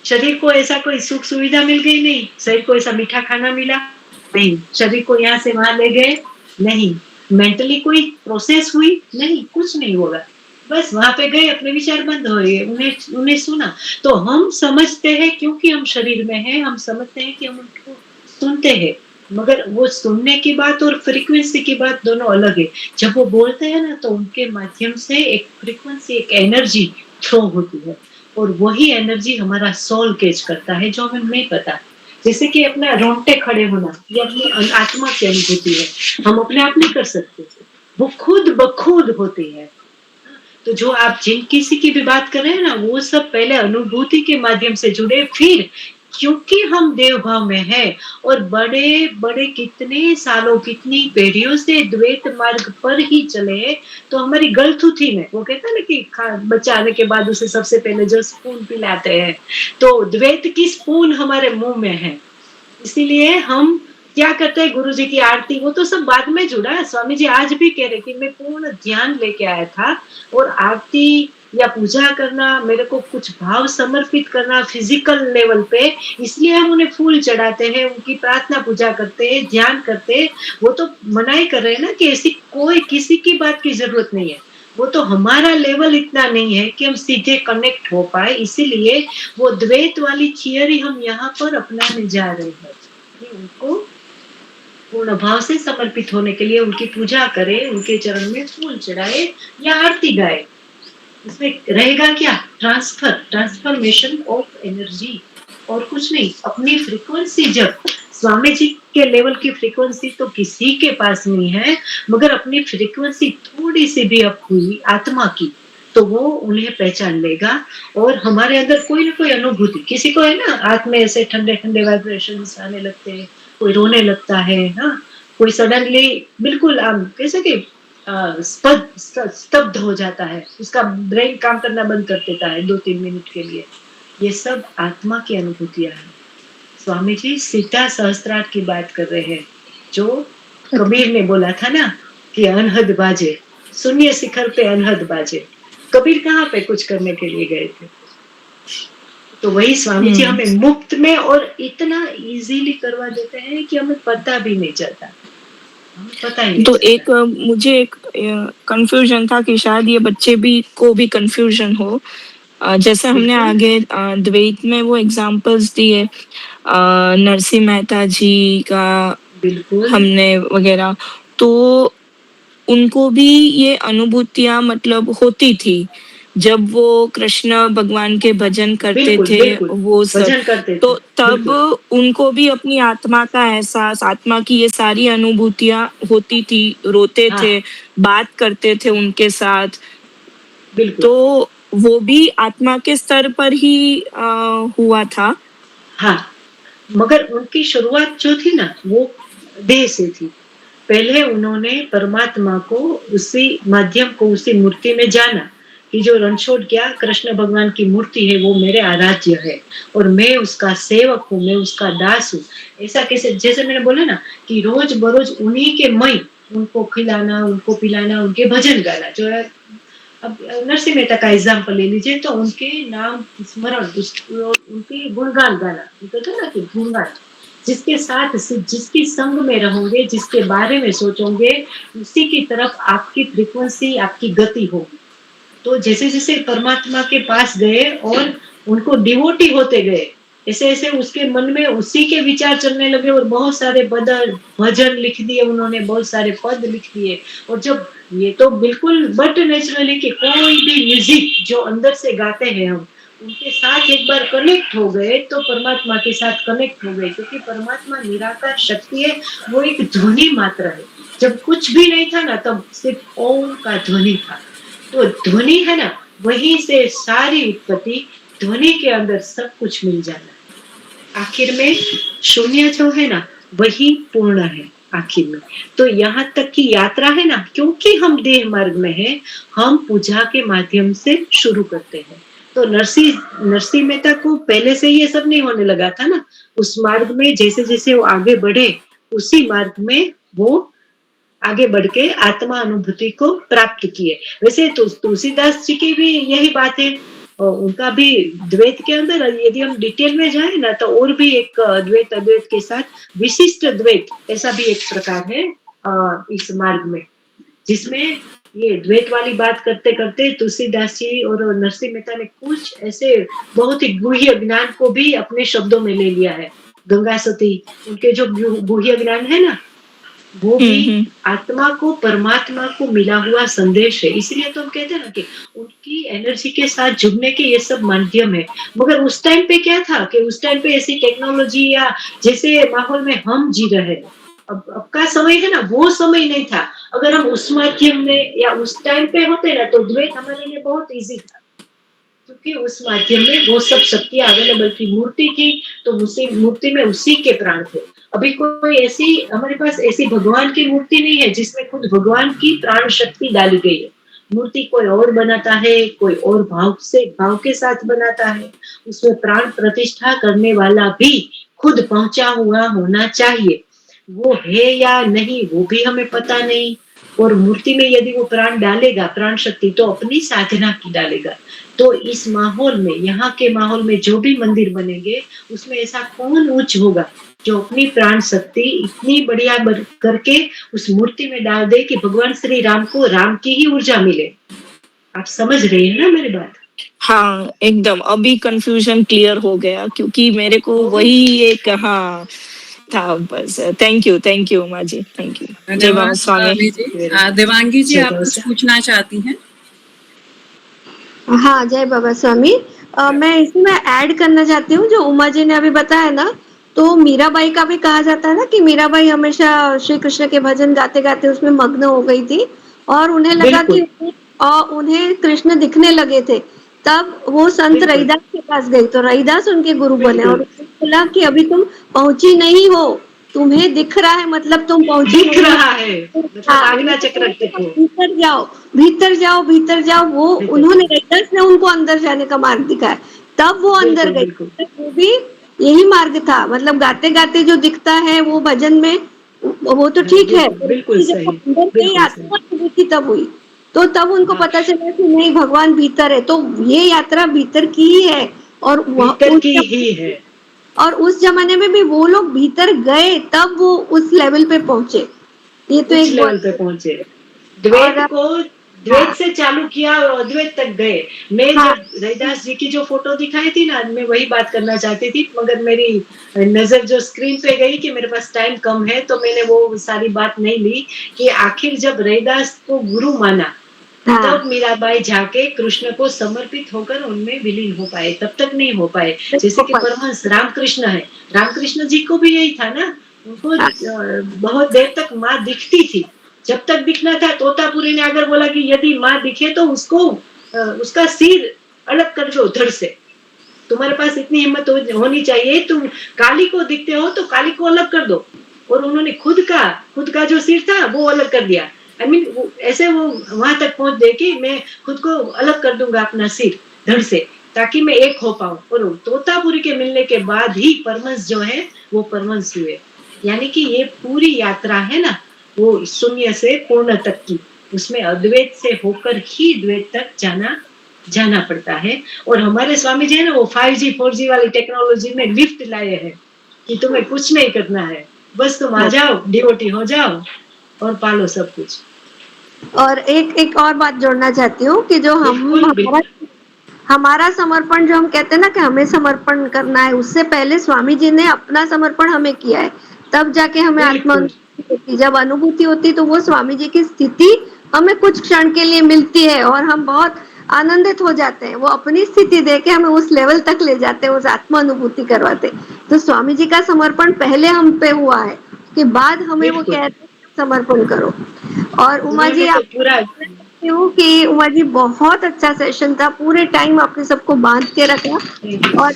शरीर को ऐसा कोई सुख सुविधा मिल गई? नहीं। शरीर को ऐसा मीठा खाना मिला? नहीं। शरीर को यहाँ से वहां ले गए? नहीं। मेंटली कोई प्रोसेस हुई? नहीं, कुछ नहीं होगा। बस वहां पे गए, अपने विचार बंद हो गए, उन्हें उन्हें सुना। तो हम समझते हैं, क्योंकि हम शरीर में हैं, हम समझते हैं कि हम उनको सुनते हैं, मगर वो सुनने की बात और फ्रीक्वेंसी की बात दोनों अलग है। जब वो बोलते हैं ना, तो उनके माध्यम से एक फ्रीक्वेंसी, एक एनर्जी थ्रो होती है, और वही एनर्जी हमारा सोल कैच करता है, जो हमें नहीं पता। जैसे कि अपना रोंगटे खड़े होना, ये अपनी आत्मा की अनुभूति है, हम अपने आप नहीं कर सकते, वो खुद ब खुद होती है। तो जो आप जिन किसी की भी बात कर रहे हैं ना, वो सब पहले अनुभूति के माध्यम से जुड़े, फिर क्योंकि हम देव भाव में हैं और बड़े बड़े कितने सालों कितनी पीढ़ियों से द्वैत मार्ग पर ही चले, तो हमारी गलथुथी में वो कहते हैं ना कि बच्चा आने के बाद उसे सबसे पहले जो स्पून पिलाते हैं, तो द्वैत की स्पून हमारे मुंह में है। इसीलिए हम क्या करते हैं, गुरु जी की आरती, वो तो सब बाद में जुड़ा है। स्वामी जी आज भी कह रहे कि मैं पूर्ण ध्यान लेके आया था, और आरती या पूजा करना, मेरे को कुछ भाव समर्पित करना फिजिकल लेवल पे, इसलिए हम उन्हें फूल चढ़ाते हैं, उनकी प्रार्थना पूजा करते हैं, ध्यान करते हैं। वो तो मनाही कर रहे हैं ना कि ऐसी कोई किसी की बात की जरूरत नहीं है, वो तो हमारा लेवल इतना नहीं है कि हम सीधे कनेक्ट हो पाए, इसीलिए वो द्वैत वाली थियरी हम यहाँ पर अपनाने जा रहे हैं कि उनको पूर्ण भाव से समर्पित होने के लिए उनकी पूजा करें, उनके चरण में फूल चढ़ाए या आरती गाए। इसमें रहेगा क्या, ट्रांसफॉर्मेशन ऑफ एनर्जी, और कुछ नहीं। अपनी फ्रीक्वेंसी, जब स्वामी जी के लेवल की फ्रीक्वेंसी तो किसी के पास नहीं है, मगर अपनी फ्रीक्वेंसी थोड़ी सी भी अप हुई आत्मा की, तो वो उन्हें पहचान लेगा, और हमारे अंदर कोई ना कोई अनुभूति, किसी को है ना हाथ में ऐसे ठंडे ठंडे वाइब्रेशंस आने लगते हैं, कोई रोने लगता है, हाँ, कोई सडनली बिल्कुल कैसे कि स्तब्ध हो जाता है, उसका ब्रेन काम करना बंद कर देता है 2-3 मिनट के लिए। ये सब आत्मा की अनुभूतियां हैं। स्वामी जी सीता सहस्त्रार्थ की बात कर रहे हैं, जो कबीर ने बोला था ना कि अनहद बाजे, शून्य शिखर पे अनहद बाजे। कबीर कहाँ पे कुछ करने के लिए गए थे, तो वही स्वामी जी हमें मुफ्त में और इतना इजीली करवा देते हैं कि हमें पता भी नहीं चलता, पता ही नहीं तो चलता। एक मुझे एक कंफ्यूजन था कि शायद ये बच्चे भी को भी कंफ्यूजन हो, जैसे हमने आगे द्वैत में वो एग्जांपल्स दिए, नरसिंह मेहता जी का बिल्कुल हमने वगैरह, तो उनको भी ये अनुभूतियां मतलब होती थी जब वो कृष्ण भगवान के भजन करते बिल्कुल थे, बिल्कुल वो सब, भजन करते थे, तो तब बिल्कुल उनको भी अपनी आत्मा का एहसास, आत्मा की ये सारी अनुभूतियां होती थी, रोते हाँ थे, बात करते थे उनके साथ, बिल्कुल तो वो भी आत्मा के स्तर पर ही हुआ था। हाँ, मगर उनकी शुरुआत जो थी ना, वो देह से थी। पहले उन्होंने परमात्मा को, उसी माध्यम को, उसी मूर्ति में जाना कि जो रणछोड़ गया कृष्ण भगवान की मूर्ति है, वो मेरे आराध्य है और मैं उसका सेवक हूँ, मैं उसका दास हूँ। ऐसा कैसे, जैसे मैंने बोला ना कि रोज बरोज उन्हीं के मई, उनको खिलाना, उनको पिलाना, उनके भजन गाना, जो है। अब नरसिंह मेहता का एग्जाम्पल ले लीजिए, तो उनके नाम स्मरण, उनके गुणगान गाना, कहते हैं ना कि गुणगान, जिसके साथ जिसकी संग में रहोगे, जिसके बारे में सोचोगे, उसी की तरफ आपकी फ्रीक्वेंसी, आपकी गति होगी। तो जैसे जैसे परमात्मा के पास गए और उनको डिवोटी होते गए, ऐसे ऐसे उसके मन में उसी के विचार चलने लगे, और बहुत सारे भजन लिख दिए उन्होंने, बहुत सारे पद लिख दिए। और जब ये तो बिल्कुल बट नेचुरली कि कोई भी म्यूजिक जो अंदर से गाते हैं हम, उनके साथ एक बार कनेक्ट हो गए तो परमात्मा के साथ कनेक्ट हो गए, क्योंकि परमात्मा निराकार शक्ति है, वो एक ध्वनि मात्र है। जब कुछ भी नहीं था ना, तब सिर्फ ओम का ध्वनि था। तो ध्वनि है ना, वहीं से सारी उत्पत्ति, ध्वनि के अंदर सब कुछ मिल जाना है। आखिर में शून्य जो है ना, वही पूर्ण है आखिर में। तो यहाँ तक की यात्रा है ना, क्योंकि हम देह मार्ग में हैं, हम पूजा के माध्यम से शुरू करते हैं। तो नरसिंह मेहता को पहले से ये सब नहीं होने लगा था ना, उस मार्ग में जैसे जैसे वो आगे बढ़े, उसी मार्ग में वो आगे बढ़ के आत्मा अनुभूति को प्राप्त किए। वैसे तो तुलसीदास जी की भी यही बात है, और उनका भी द्वैत के अंदर यदि हम डिटेल में जाए ना, तो और भी एक द्वैत अद्वैत के साथ विशिष्ट द्वैत, ऐसा भी एक प्रकार है इस मार्ग में, जिसमें ये द्वैत वाली बात करते करते तुलसीदास जी और नरसिंह मेहता ने कुछ ऐसे बहुत ही गुह्य ज्ञान को भी अपने शब्दों में ले लिया है। गंगा सती, उनके जो गुह्य ज्ञान है ना, वो भी आत्मा को, परमात्मा को मिला हुआ संदेश है। इसलिए तो हम कहते हैं ना कि उनकी एनर्जी के साथ जुड़ने के ये सब माध्यम है। मगर उस टाइम पे क्या था कि उस टाइम पे ऐसी टेक्नोलॉजी या जैसे माहौल में हम जी रहे हैं, अब का समय है ना, वो समय नहीं था। अगर हम उस माध्यम में या उस टाइम पे होते ना तो द्वैत हमारे लिए बहुत इजी था, क्योंकि उस माध्यम में वो सब शक्तियां अवेलेबल थी। मूर्ति थी तो उसी मूर्ति में उसी के प्राण थे। अभी कोई ऐसी हमारे पास ऐसी भगवान की मूर्ति नहीं है जिसमें खुद भगवान की प्राण शक्ति डाली गई है। मूर्ति कोई और बनाता है, कोई और भाव के साथ बनाता है। उसमें प्राण प्रतिष्ठा करने वाला भी खुद पहुंचा हुआ होना चाहिए। वो है या नहीं वो भी हमें पता नहीं। और मूर्ति में यदि वो प्राण डालेगा, प्राण शक्ति, तो अपनी साधना की डालेगा। तो इस माहौल में, यहाँ के माहौल में जो भी मंदिर बनेंगे उसमें ऐसा कौन उच्च होगा जो अपनी प्राण शक्ति इतनी बढ़िया करके उस मूर्ति में डाल दे कि भगवान श्री राम को राम की ही ऊर्जा मिले। आप समझ रहे हैं ना मेरी बात? हाँ एकदम, अभी कंफ्यूजन क्लियर हो गया, क्योंकि मेरे को वही एक हाँ था बस। Thank you Uma ji, thank you. जय बाबा स्वामी जी। देवांगी जी, आप कुछ पूछना चाहती हैं? हाँ, जय बाबा स्वामी। मैं इसमें ऐड करना चाहती हूँ जो उमा जी ने अभी बताया ना, तो मीराबाई का भी कहा जाता है ना कि मीराबाई हमेशा श्री कृष्ण के भजन गाते गाते उसमें मग्न हो गई थी, और उन्हें लगा कि उन्हें कृष्ण दिखने लगे थे। तब वो संत रैदास के पास गई, तो रैदास उनके गुरु बने और बोला कि अभी तुम पहुंची नहीं हो, तुम्हें दिख रहा है, मतलब तुम पहुंची दिख रहा है, आज्ञा चक्र भीतर जाओ, भीतर जाओ, भीतर जाओ। वो उन्होंने रैदास ने उनको अंदर जाने का मार्ग दिखाया, तब वो अंदर गई। वो भी यही मार्ग था, मतलब गाते गाते जो दिखता है वो भजन में, वो तो ठीक है, बिल्कुल सही, अंदर गई आत्मा अनुभूति तब हुई, तो तब उनको पता चला कि नहीं, भगवान भीतर है। तो ये यात्रा भीतर की ही है, और भीतर की ही है। और उस जमाने में भी वो लोग भीतर गए, तब वो उस लेवल पे पहुंचे। ये तो एक लेवल पे पहुंचे। द्वैत से चालू किया और अद्वैत तक गए। मैं जब रैदास जी की जो फोटो दिखाई थी ना, मैं वही बात करना चाहती थी, मगर मेरी नजर जो स्क्रीन पे गई कि मेरे पास टाइम कम है, तो मैंने वो सारी बात नहीं ली कि आखिर जब रैदास को गुरु माना तब मीराबाई जाके कृष्ण को समर्पित होकर उनमें विलीन हो पाए, तब तक नहीं हो पाए। जैसे कि परमहंस रामकृष्ण है, रामकृष्ण जी को भी यही था ना, उनको बहुत देर तक माँ दिखती थी, जब तक दिखना था। तोतापुरी ने अगर बोला कि यदि माँ दिखे तो उसको उसका सिर अलग कर दो धड़ से, तुम्हारे पास इतनी हिम्मत होनी चाहिए, तुम काली को दिखते हो तो काली को अलग कर दो। और उन्होंने खुद का जो सिर था वो अलग कर दिया। I mean, ऐसे वो वहां तक पहुंच गए कि मैं खुद को अलग कर दूंगा अपना सिर धड़ से, ताकि मैं एक हो पाऊं। और तोतापुरी के मिलने के बाद ही परमहंस जो है वो परमहंस हुए। यानी कि ये पूरी यात्रा है ना, वो शून्य से पूर्ण तक की, उसमें अद्वैत से होकर ही द्वैत तक जाना पड़ता है। और हमारे स्वामी जी है ना, वो 5G 4G वाली टेक्नोलॉजी में लिफ्ट लाए हैं कि तुम्हें कुछ नहीं करना है, बस तुम आ जाओ, डिवोटी हो जाओ और पालो सब कुछ। और एक और बात जोड़ना चाहती हूँ कि जो हमारा समर्पण, जो हम कहते हैं ना कि हमें समर्पण करना है, उससे पहले स्वामी जी ने अपना समर्पण हमें किया है, तब जाके हमें आत्मा जब अनुभूति होती तो वो स्वामी जी की स्थिति हमें कुछ क्षण के लिए मिलती है और हम बहुत आनंदित हो जाते हैं। वो अपनी स्थिति देके हमें उस लेवल तक ले जाते हैं, उस आत्मा अनुभूति करवाते। तो स्वामी जी का समर्पण पहले हम पे हुआ है, के बाद हमें वो कहते हैं समर्पण करो। और उमा जी, आप कि उमा जी बहुत अच्छा सेशन था, पूरे टाइम आपने सबको बांध के रखा। और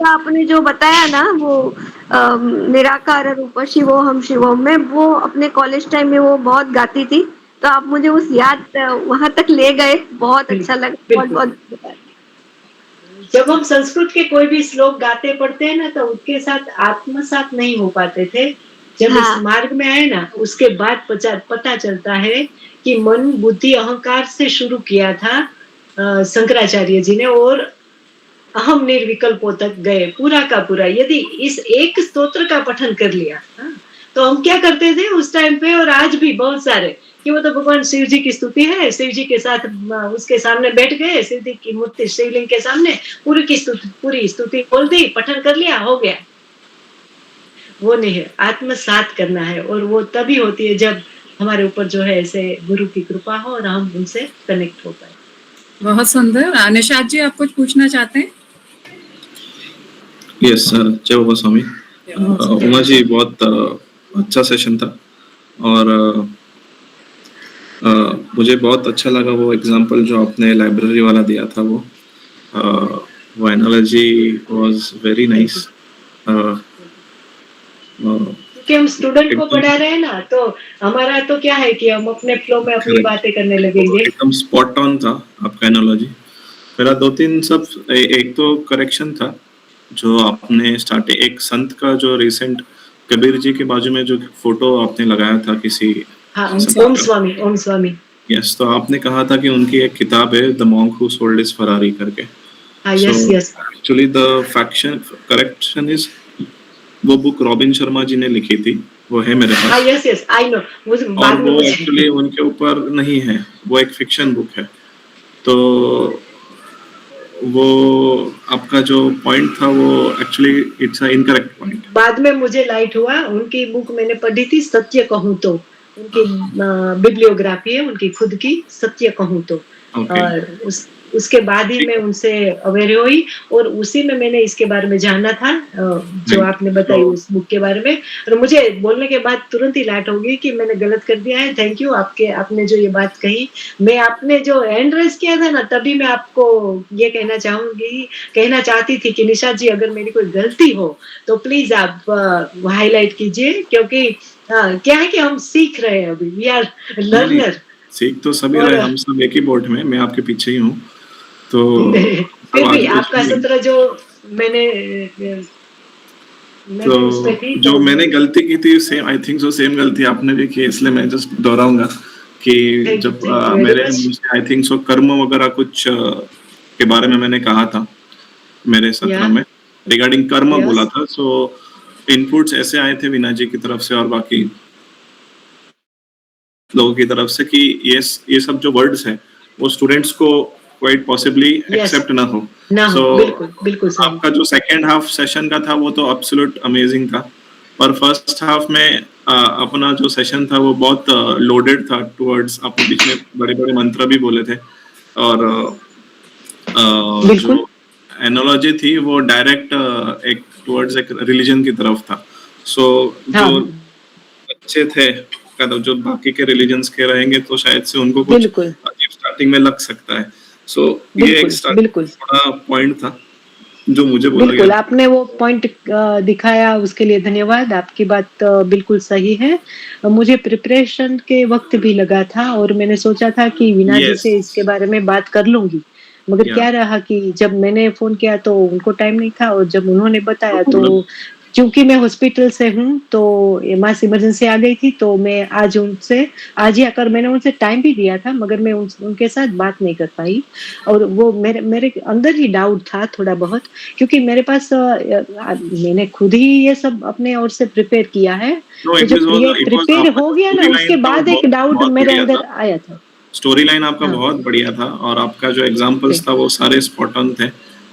आपने जो बताया ना वो निराकार रूप शिवोहम शिवोहम में, वो अपने कॉलेज टाइम में वो बहुत गाती थी, तो आप मुझे उस याद वहां तक ले गए, बहुत अच्छा लगा। बहुत बहुत जब हम संस्कृत के कोई भी श्लोक गाते पढ़ते हैं ना, तो उसके साथ आत्मसात नहीं हो पाते थे। जब इस मार्ग में आए ना, उसके बाद पता चलता है कि मन बुद्धि अहंकार से शुरू किया था शंकराचार्य जी ने, और अहम निर्विकल्पों तक गए पूरा का पूरा। यदि इस एक स्तोत्र का पठन कर लिया तो हम क्या करते थे उस टाइम पे, और आज भी बहुत सारे, कि वो तो भगवान शिव जी की स्तुति है, शिव जी के साथ उसके सामने बैठ गए, शिव जी की मूर्ति शिवलिंग के सामने पूरी स्तुति बोल दी, पठन कर लिया, हो गया। वो नहीं है, आत्मसात करना है, और वो तभी होती है जब हमारे ऊपर जो है ऐसे गुरु की कृपा हो और हम उनसे कनेक्ट हो पाए। बहुत सुंदर। निशाद जी, आप कुछ पूछना चाहते हैं? यस, जय बाबा स्वामी। उमा जी बहुत अच्छा सेशन था और मुझे बहुत अच्छा लगा वो एग्जांपल जो आपने लाइब्रेरी वाला दिया था वो एनालॉजी वाज वेरी नाइस। क्योंकि हम स्टूडेंट को पढ़ा रहे हैं ना, तो हमारा तो क्या है कि हम अपने फ्लो में अपनी बातें करने लगेंगे। एकदम स्पॉट ऑन था आपका एनालॉजी। मेरा 2-3 सब एक तो करेक्शन था जो आपने स्टार्ट एक संत का जो रिसेंट कबीर जी के बाजू में जो फोटो आपने लगाया था किसी हाँ, ओम स्वामी। यस, तो आपने कहा था कि उनकी एक किताब है the monk who sold his Ferrari करके। Yes yes. Actually the faction correction is वो बुक रॉबिन शर्मा जी ने लिखी थी, वो है मेरे पास। Yes yes, I know. और वो एक्चुअली उनके ऊपर नहीं है, वो एक फिक्शन बुक है। तो वो आपका जो पॉइंट था वो actually it's a incorrect point. बाद में मुझे लाइट हुआ, उनकी बुक मैंने पढ़ी थी सत्य कहूँ तो, उनकी बिब्लियोग्राफी है उनकी खुद की, सत्य कहूँ तो। और उसके बाद ही मैं उनसे अवेयर हुई और उसी में मैंने इसके बारे में जाना था जो आपने बताई उस बुक के बारे में। और मुझे बोलने के बाद तुरंत ही लाइट हो गई कि मैंने गलत कर दिया है। थैंक यू आपने जो ये बात कही। मैं आपने जो हैंड रेज किया था ना, तभी मैं आपको ये कहना चाहती थी कि निशा जी अगर मेरी कोई गलती हो तो प्लीज आप हाईलाइट कीजिए, क्योंकि क्या है कि हम सीख रहे हैं अभी, वी आर लर्नर। सीख तो सभी रहे, हम सब एक ही बोट में, मैं आपके पीछे ही हूँ। तो फिर भी आपका सत्र जो मैंने जो मैंने गलती की थी same, I think so same गलती आपने भी की, इसलिए मैं जस्ट दोहराऊंगा कि जब मेरे आई थिंक सो कर्म वगैरह कुछ के बारे में मैंने कहा था मेरे सत्र में रिगार्डिंग कर्म बोला था। सो इनपुट्स ऐसे आए थे वीना जी की तरफ से और बाकी लोगों की तरफ से कि ये सब जो वर्ड्स हैं वो स्टूडेंट्स को क्वाइट पॉसिबली एक्सेप्ट ना हो। बिल्कुल आपका जो सेकेंड हाफ सेशन का था वो तो एब्सोल्यूट अमेजिंग था, पर फर्स्ट हाफ में अपना जो सेशन था वो बहुत लोडेड था टुवर्ड्स, आपने बीच में बड़े बड़े मंत्र भी बोले थे और जो एनालॉजी थी वो डायरेक्ट एक टुवर्ड्स एक रिलीजन की तरफ था। सो जो अच्छे थे जो बाकी के रिलीजन्स के रहेंगे तो शायद से उनको कुछ अजीब स्टार्टिंग में लग सकता है। सो ये एक बड़ा पॉइंट था जो मुझे बोला गया। आपने वो पॉइंट दिखाया, उसके लिए धन्यवाद। आपकी बात बिल्कुल सही है। मुझे प्रिपरेशन के वक्त भी लगा था और मैंने सोचा था कि वीना जी से इसके बारे में बात कर लूंगी, मगर क्या रहा कि जब मैंने फोन किया तो उनको टाइम नहीं था और जब उन्होंने बताया तो क्योंकि मैं हॉस्पिटल से हूँ तो मास इमरजेंसी आ गई थी, तो मैं आज ही आकर मैंने उनसे टाइम भी दिया था, मगर मैं उनके साथ बात नहीं कर पाई। और वो मेरे अंदर ही डाउट था थोड़ा बहुत, क्योंकि मेरे पास मैंने खुद ही ये सब अपने ओर से प्रिपेयर किया है। तो जब ये प्रिपेयर हो गया ना, उसके बाद एक डाउट मेरे अंदर आया था। स्टोरी लाइन आपका बहुत बढ़िया था और आपका जो एग्जाम्पल्स था वो सारे स्पॉट ऑन थे।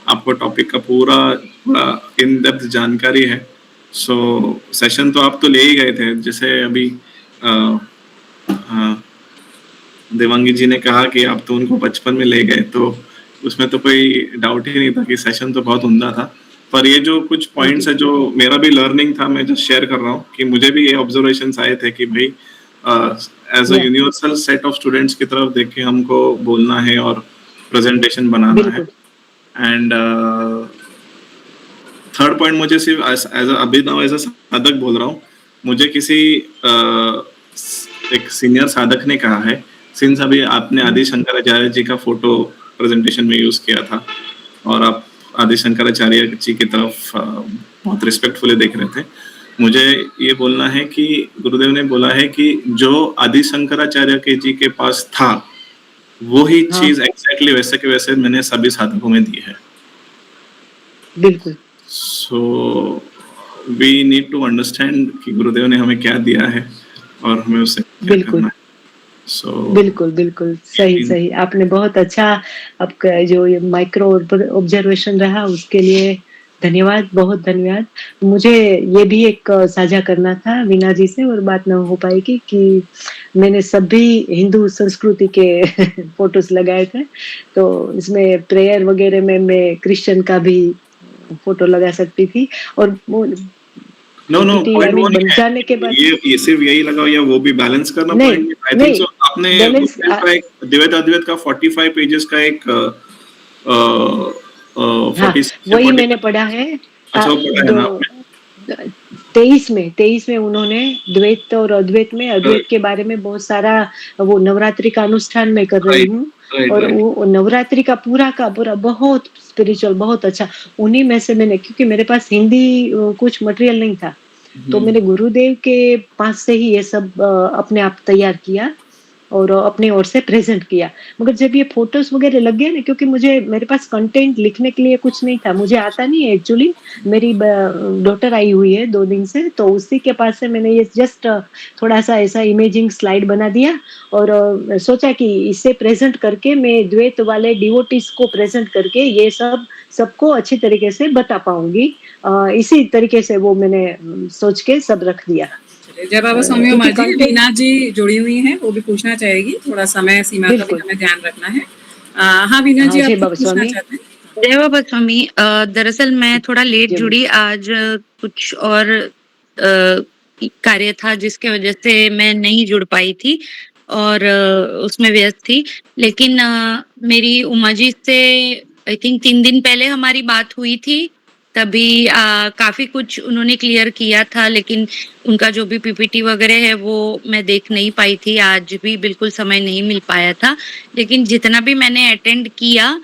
आपको टॉपिक का पूरा इन डेप्थ जानकारी है। सो सेशन तो आप तो ले ही गए थे, जैसे अभी देवांगी जी ने कहा कि आप तो उनको बचपन में ले गए, तो उसमें तो कोई डाउट ही नहीं था कि सेशन तो बहुत उम्दा था। पर ये जो कुछ पॉइंट्स है जो मेरा भी लर्निंग था, मैं जस्ट शेयर कर रहा हूँ कि मुझे भी ये ऑब्जर्वेशंस आए थे कि भाई as a universal set of students की तरफ देख के हमको बोलना है और प्रेजेंटेशन बनाना है। एंड थर्ड पॉइंट मुझे सिर्फ अभिनव एज अ साधक बोल रहा हूँ, मुझे किसी एक सीनियर साधक ने कहा है, सिंस अभी आपने आदि शंकराचार्य जी का फोटो प्रेजेंटेशन में यूज किया था और आप आदि शंकराचार्य जी की तरफ बहुत रिस्पेक्टफुली देख रहे थे, मुझे ये बोलना है कि गुरुदेव ने बोला है कि जो आदि शंकराचार्य के जी के पास था वो ही चीज एग्जैक्टली वैसे के वैसे मैंने सभी साधकों में दी है। बिल्कुल। So we need to understand कि गुरुदेव ने हमें क्या दिया है और हमें उससे क्या करना है। बिल्कुल सही। आपने बहुत अच्छा, आपका जो ये माइक्रो ऑब्जर्वेशन रहा उसके लिए धन्यवाद, बहुत धन्यवाद। मुझे ये भी एक साझा करना था वीना जी से और बात ना हो पाएगी कि मैंने सभी हिंदू संस्कृति के फोटोज लगाए थे, तो इसमें प्रेयर वगैरह में मैं क्रिश्चियन का भी फोटो लगा सकती थी। और no no entity point I वो मीन बन नहीं है जाने के बाद ये सिर्फ यही लगाओ या वो भी बैलेंस करना नहीं पड़ेंगे आई थिंक नहीं सो आपने बैलेंस का एक द्वैत अद्वैत का 45 पेजेस का एक हाँ 46 या वही 40 मैंने पढ़ा है अच्छा वो पढ़ा है ना आपने 23 में उन्होंने द्वैत और अद्वैत में अद्वैत के बारे में बहुत सारा वो नवरात्रि का अनुष्ठान मैं कर रही राइट हूँ राइट और राइट वो नवरात्रि का पूरा बहुत स्पिरिचुअल बहुत अच्छा उन्हीं में से मैंने क्योंकि मेरे पास हिंदी कुछ मटेरियल नहीं था तो मैंने गुरुदेव के पास से ही ये सब अपने आप तैयार किया और अपनी ओर से प्रेजेंट किया मगर जब ये फोटोज वगैरह लग गए ना क्योंकि मुझे मेरे पास कंटेंट लिखने के लिए कुछ नहीं था मुझे आता नहीं है एक्चुअली मेरी डॉटर आई हुई है 2 दिन से तो उसी के पास से मैंने ये जस्ट थोड़ा सा ऐसा इमेजिंग स्लाइड बना दिया और सोचा कि इसे प्रेजेंट करके मैं द्वैत वाले डिवोटीज को प्रेजेंट करके ये सब सबको अच्छी तरीके से बता पाऊंगी इसी तरीके से वो मैंने सोच के सब रख दिया जय बाबा स्वामी क्योंकि उमा जी वीना जी जुड़ी हुई हैं वो भी पूछना चाहेगी थोड़ा समय सीमा का भी बिल्कुल हमें ध्यान रखना है हाँ वीना जी हाँ आप जय कुछ बाबा पूछना स्वामी चाहते हैं जय बाबा स्वामी दरअसल मैं थोड़ा लेट जय जुड़ी आज कुछ और कार्य था जिसके वजह से मैं नहीं जुड़ पाई थी और उसमें व्यस्त थी लेकिन मेरी उमा जी से आई थिंक 3 दिन पहले हमारी बात हुई थी तभी काफी कुछ उन्होंने क्लियर किया था लेकिन उनका जो भी पीपीटी वगैरह है वो मैं देख नहीं पाई थी आज भी बिल्कुल समय नहीं मिल पाया था लेकिन जितना भी मैंने अटेंड किया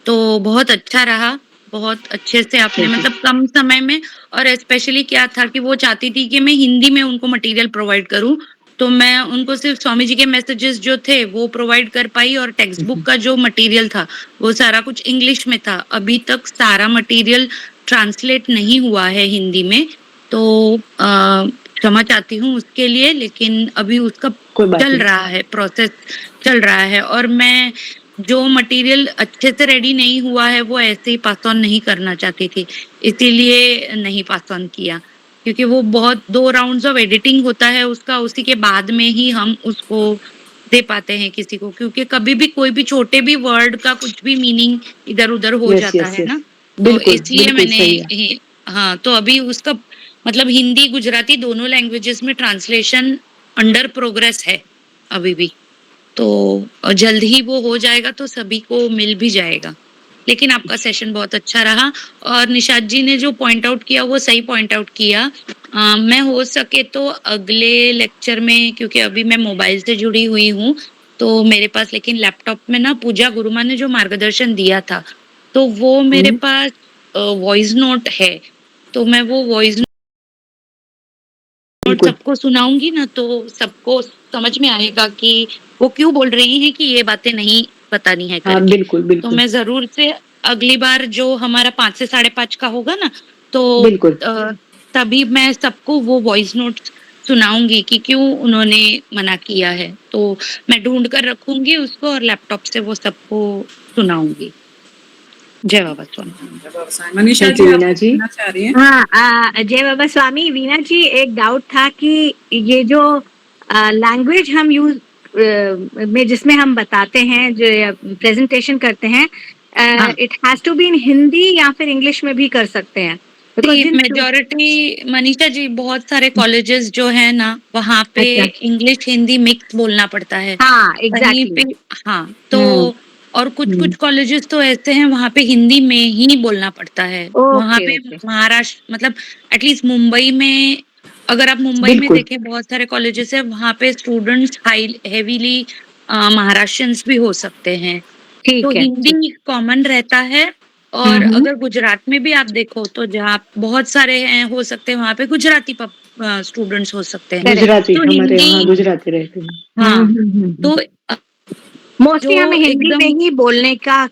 तो बहुत अच्छा रहा बहुत अच्छे से आपने मतलब कम समय में और स्पेशली क्या था कि वो चाहती थी कि मैं हिंदी में उनको मटेरियल प्रोवाइड करूं तो मैं उनको सिर्फ स्वामी जी के मैसेजेस जो थे वो प्रोवाइड कर पाई और टेक्स्ट बुक का जो मटेरियल था वो सारा कुछ इंग्लिश में था अभी तक सारा मटेरियल ट्रांसलेट नहीं हुआ है हिंदी में तो क्षमा चाहती हूँ उसके लिए लेकिन अभी उसका चल रहा है प्रोसेस चल रहा है और मैं जो मटेरियल अच्छे से रेडी नहीं हुआ है वो ऐसे ही पास ऑन नहीं करना चाहती थी इसीलिए नहीं पास ऑन किया क्योंकि वो बहुत 2 राउंड्स ऑफ एडिटिंग होता है उसका उसी के बाद में ही हम उसको दे पाते हैं किसी को क्योंकि कभी भी कोई भी छोटे भी वर्ड का कुछ भी मीनिंग इधर उधर हो जाता है ना तो इसलिए मैंने हाँ तो अभी उसका मतलब हिंदी गुजराती दोनों लैंग्वेजेस में ट्रांसलेशन अंडर प्रोग्रेस है अभी भी तो जल्द ही वो हो जाएगा तो सभी को मिल भी जाएगा लेकिन आपका सेशन बहुत अच्छा रहा और निशाद जी ने जो पॉइंट आउट किया वो सही पॉइंट आउट किया मैं हो सके तो अगले लेक्चर में क्योंकि अभी मैं मोबाइल से जुड़ी हुई हूँ तो मेरे पास लेकिन लैपटॉप में ना पूजा गुरुमा ने जो मार्गदर्शन दिया था तो वो मेरे पास वॉइस नोट है तो मैं वो वॉइस नोट सबको सुनाऊंगी ना तो सबको समझ में आएगा कि वो क्यों बोल रही हैं कि ये बातें नहीं बतानी है करके। बिल्कुल बिल्कुल तो मैं जरूर से अगली बार जो हमारा 5 से 5:30 का होगा ना तो तभी मैं सबको वो वॉइस नोट सुनाऊंगी कि क्यों उन्होंने मना किया है तो मैं ढूंढ कर रखूंगी उसको और लैपटॉप से वो सबको सुनाऊंगी जय बाबा स्वामी मनीषा जी आप पूछना चाह रही हैं हाँ जय बाबा स्वामी वीना जी एक डाउट था कि ये जो लैंग्वेज हम यूज में जिसमें हम बताते हैं जो प्रेजेंटेशन करते हैं it has to be in Hindi या फिर इंग्लिश में भी कर सकते हैं मेजॉरिटी मनीषा जी बहुत सारे कॉलेजेस जो है ना वहाँ पे इंग्लिश हिंदी मिक्स बोलना पड़ता है हाँ एग्जैक्टली हाँ तो और कुछ कॉलेजेस तो ऐसे हैं वहाँ पे हिंदी में ही बोलना पड़ता है वहाँ पे महाराष्ट्र मतलब एटलीस्ट मुंबई में अगर आप मुंबई में देखें बहुत सारे कॉलेजेस है वहाँ पे स्टूडेंट्स हेवीली महाराष्ट्रियंस भी हो सकते हैं तो हिंदी कॉमन रहता है और अगर गुजरात में भी आप देखो तो जहाँ बहुत सारे हैं हो सकते हैं वहाँ पे गुजराती स्टूडेंट्स हो सकते हैं गुजराती तो हमारे यहाँ गुजराती रहते हैं हाँ तो मोस्टली हमें हिंदी में ही बोलने का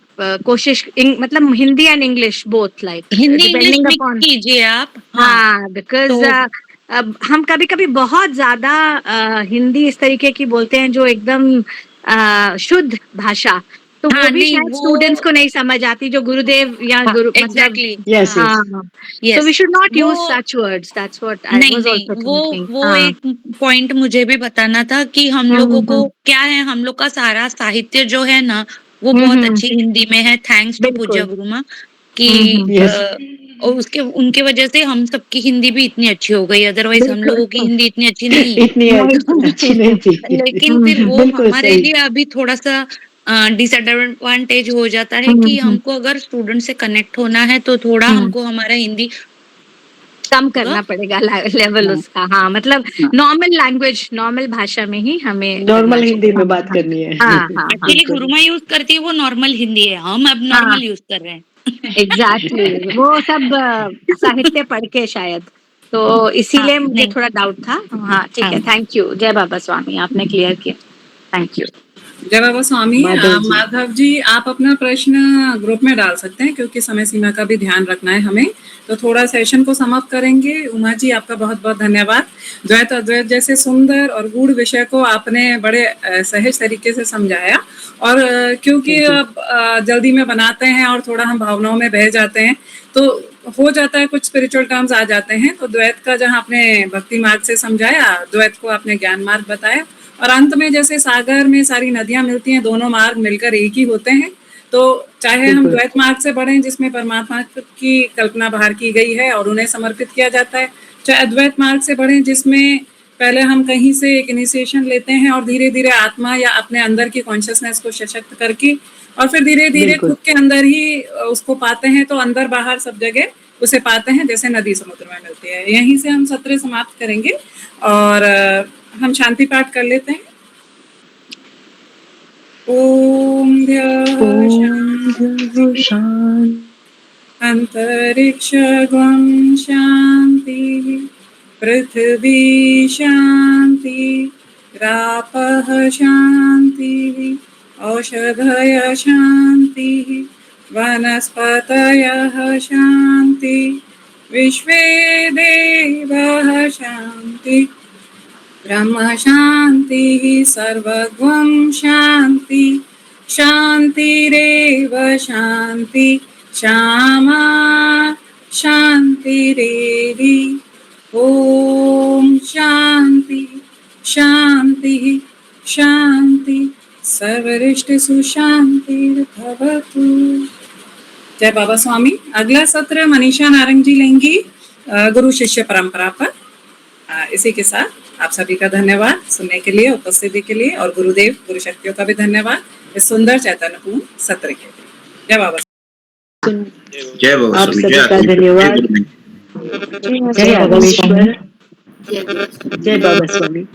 कोशिश मतलब Hindi and English both like Hindi English कीजिए आप हाँ बिकॉज हम कभी कभी बहुत ज्यादा हिंदी इस तरीके की बोलते हैं जो एकदम शुद्ध भाषा तो वो भी शायद स्टूडेंट्स को नहीं समझ आती जो गुरुदेव या गुरु exactly so we should not use such words that's what I was also thinking वो एक पॉइंट मुझे भी बताना था कि हम लोगों को क्या है हम लोग का सारा साहित्य जो है ना वो बहुत अच्छी हिंदी में है थैंक्स टू पूज्य गुरुमा कि और उसके उनके वजह से हम सबकी हिंदी भी इतनी अच्छी हो गई, अदरवाइज हम बिल्कुल। लोगों की हिंदी इतनी अच्छी नहीं इतनी अच्छी नहीं थी। लेकिन फिर वो बिल्कुल हमारे सही। लिए अभी थोड़ा-सा डिसएडवांटेज हो जाता है कि हमको अगर स्टूडेंट से कनेक्ट होना है तो थोड़ा हमको हमारा हिंदी कम करना पड़ेगा लेवल उसका। हाँ, मतलब नॉर्मल लैंग्वेज, नॉर्मल भाषा में ही हमें नॉर्मल हिंदी में बात करनी है। हाँ, हाँ, एक्चुअली बिल्कुल। गुरुमा यूज करती है वो नॉर्मल हिंदी है, हम अब हाँ। नॉर्मल यूज कर रहे हैं। एग्जैक्टली वो सब साहित्य पढ़ के शायद, तो इसीलिए हाँ, मुझे नहीं। थोड़ा डाउट था। हाँ, ठीक है, थैंक यू। जय बाबा स्वामी, आपने क्लियर किया, थैंक यू। जय बाबा स्वामी। माधव जी। माधव जी, आप अपना प्रश्न ग्रुप में डाल सकते हैं क्योंकि समय सीमा का भी ध्यान रखना है हमें, तो थोड़ा सेशन को समाप्त करेंगे। उमा जी, आपका बहुत बहुत धन्यवाद। द्वैत अद्वैत जैसे सुंदर और गूढ़ विषय को आपने बड़े सहज तरीके से समझाया, और क्योंकि अब जल्दी में बनाते हैं और थोड़ा हम भावनाओं में बह जाते हैं तो हो जाता है कुछ स्पिरिचुअल टर्म्स आ जाते हैं, तो द्वैत का जहाँ आपने भक्ति मार्ग से समझाया, द्वैत को आपने ज्ञान मार्ग बताया, और अंत में जैसे सागर में सारी नदियां मिलती हैं, दोनों मार्ग मिलकर एक ही होते हैं। तो चाहे हम द्वैत मार्ग से बढ़ें जिसमें परमात्मा की कल्पना बाहर की गई है और उन्हें समर्पित किया जाता है, चाहे अद्वैत मार्ग से बढ़ें जिसमें पहले हम कहीं से एक इनिशिएशन लेते हैं और धीरे धीरे आत्मा या अपने अंदर की कॉन्शियसनेस को सशक्त करके और फिर धीरे धीरे खुद के अंदर ही उसको पाते हैं, तो अंदर बाहर सब जगह उसे पाते हैं जैसे नदी समुद्र में मिलती है। यहीं से हम सत्र समाप्त करेंगे और हम शांति पाठ कर लेते हैं। ओम अंतरिक्ष गम शांति, पृथ्वी शांति, रापः शांति, औषधय शांति, वनस्पतयः शांति, विश्वे देवाः शांति, ब्रह्म शांति, सर्वगं शांति, शांतिरेव शांति, श्यामा शांतिरेवि। ओम शांति शांति शांति, सर्वरिष्ट सुशांतिर्भवतु। जय बाबा स्वामी। अगला सत्र मनीषा नारंग जी लेंगी गुरु शिष्य परंपरा पर। इसी के साथ आप सभी का धन्यवाद सुनने के लिए, उपस्थिति के लिए, और गुरुदेव गुरु शक्तियों का भी धन्यवाद इस सुंदर चैतन्यपूर्ण सत्र के लिए। जय बाबा। जय बाबा आप स्वामी। सभी जय का धन्यवाद। जय बाबा स्वामी। जय बाबा स्वामी।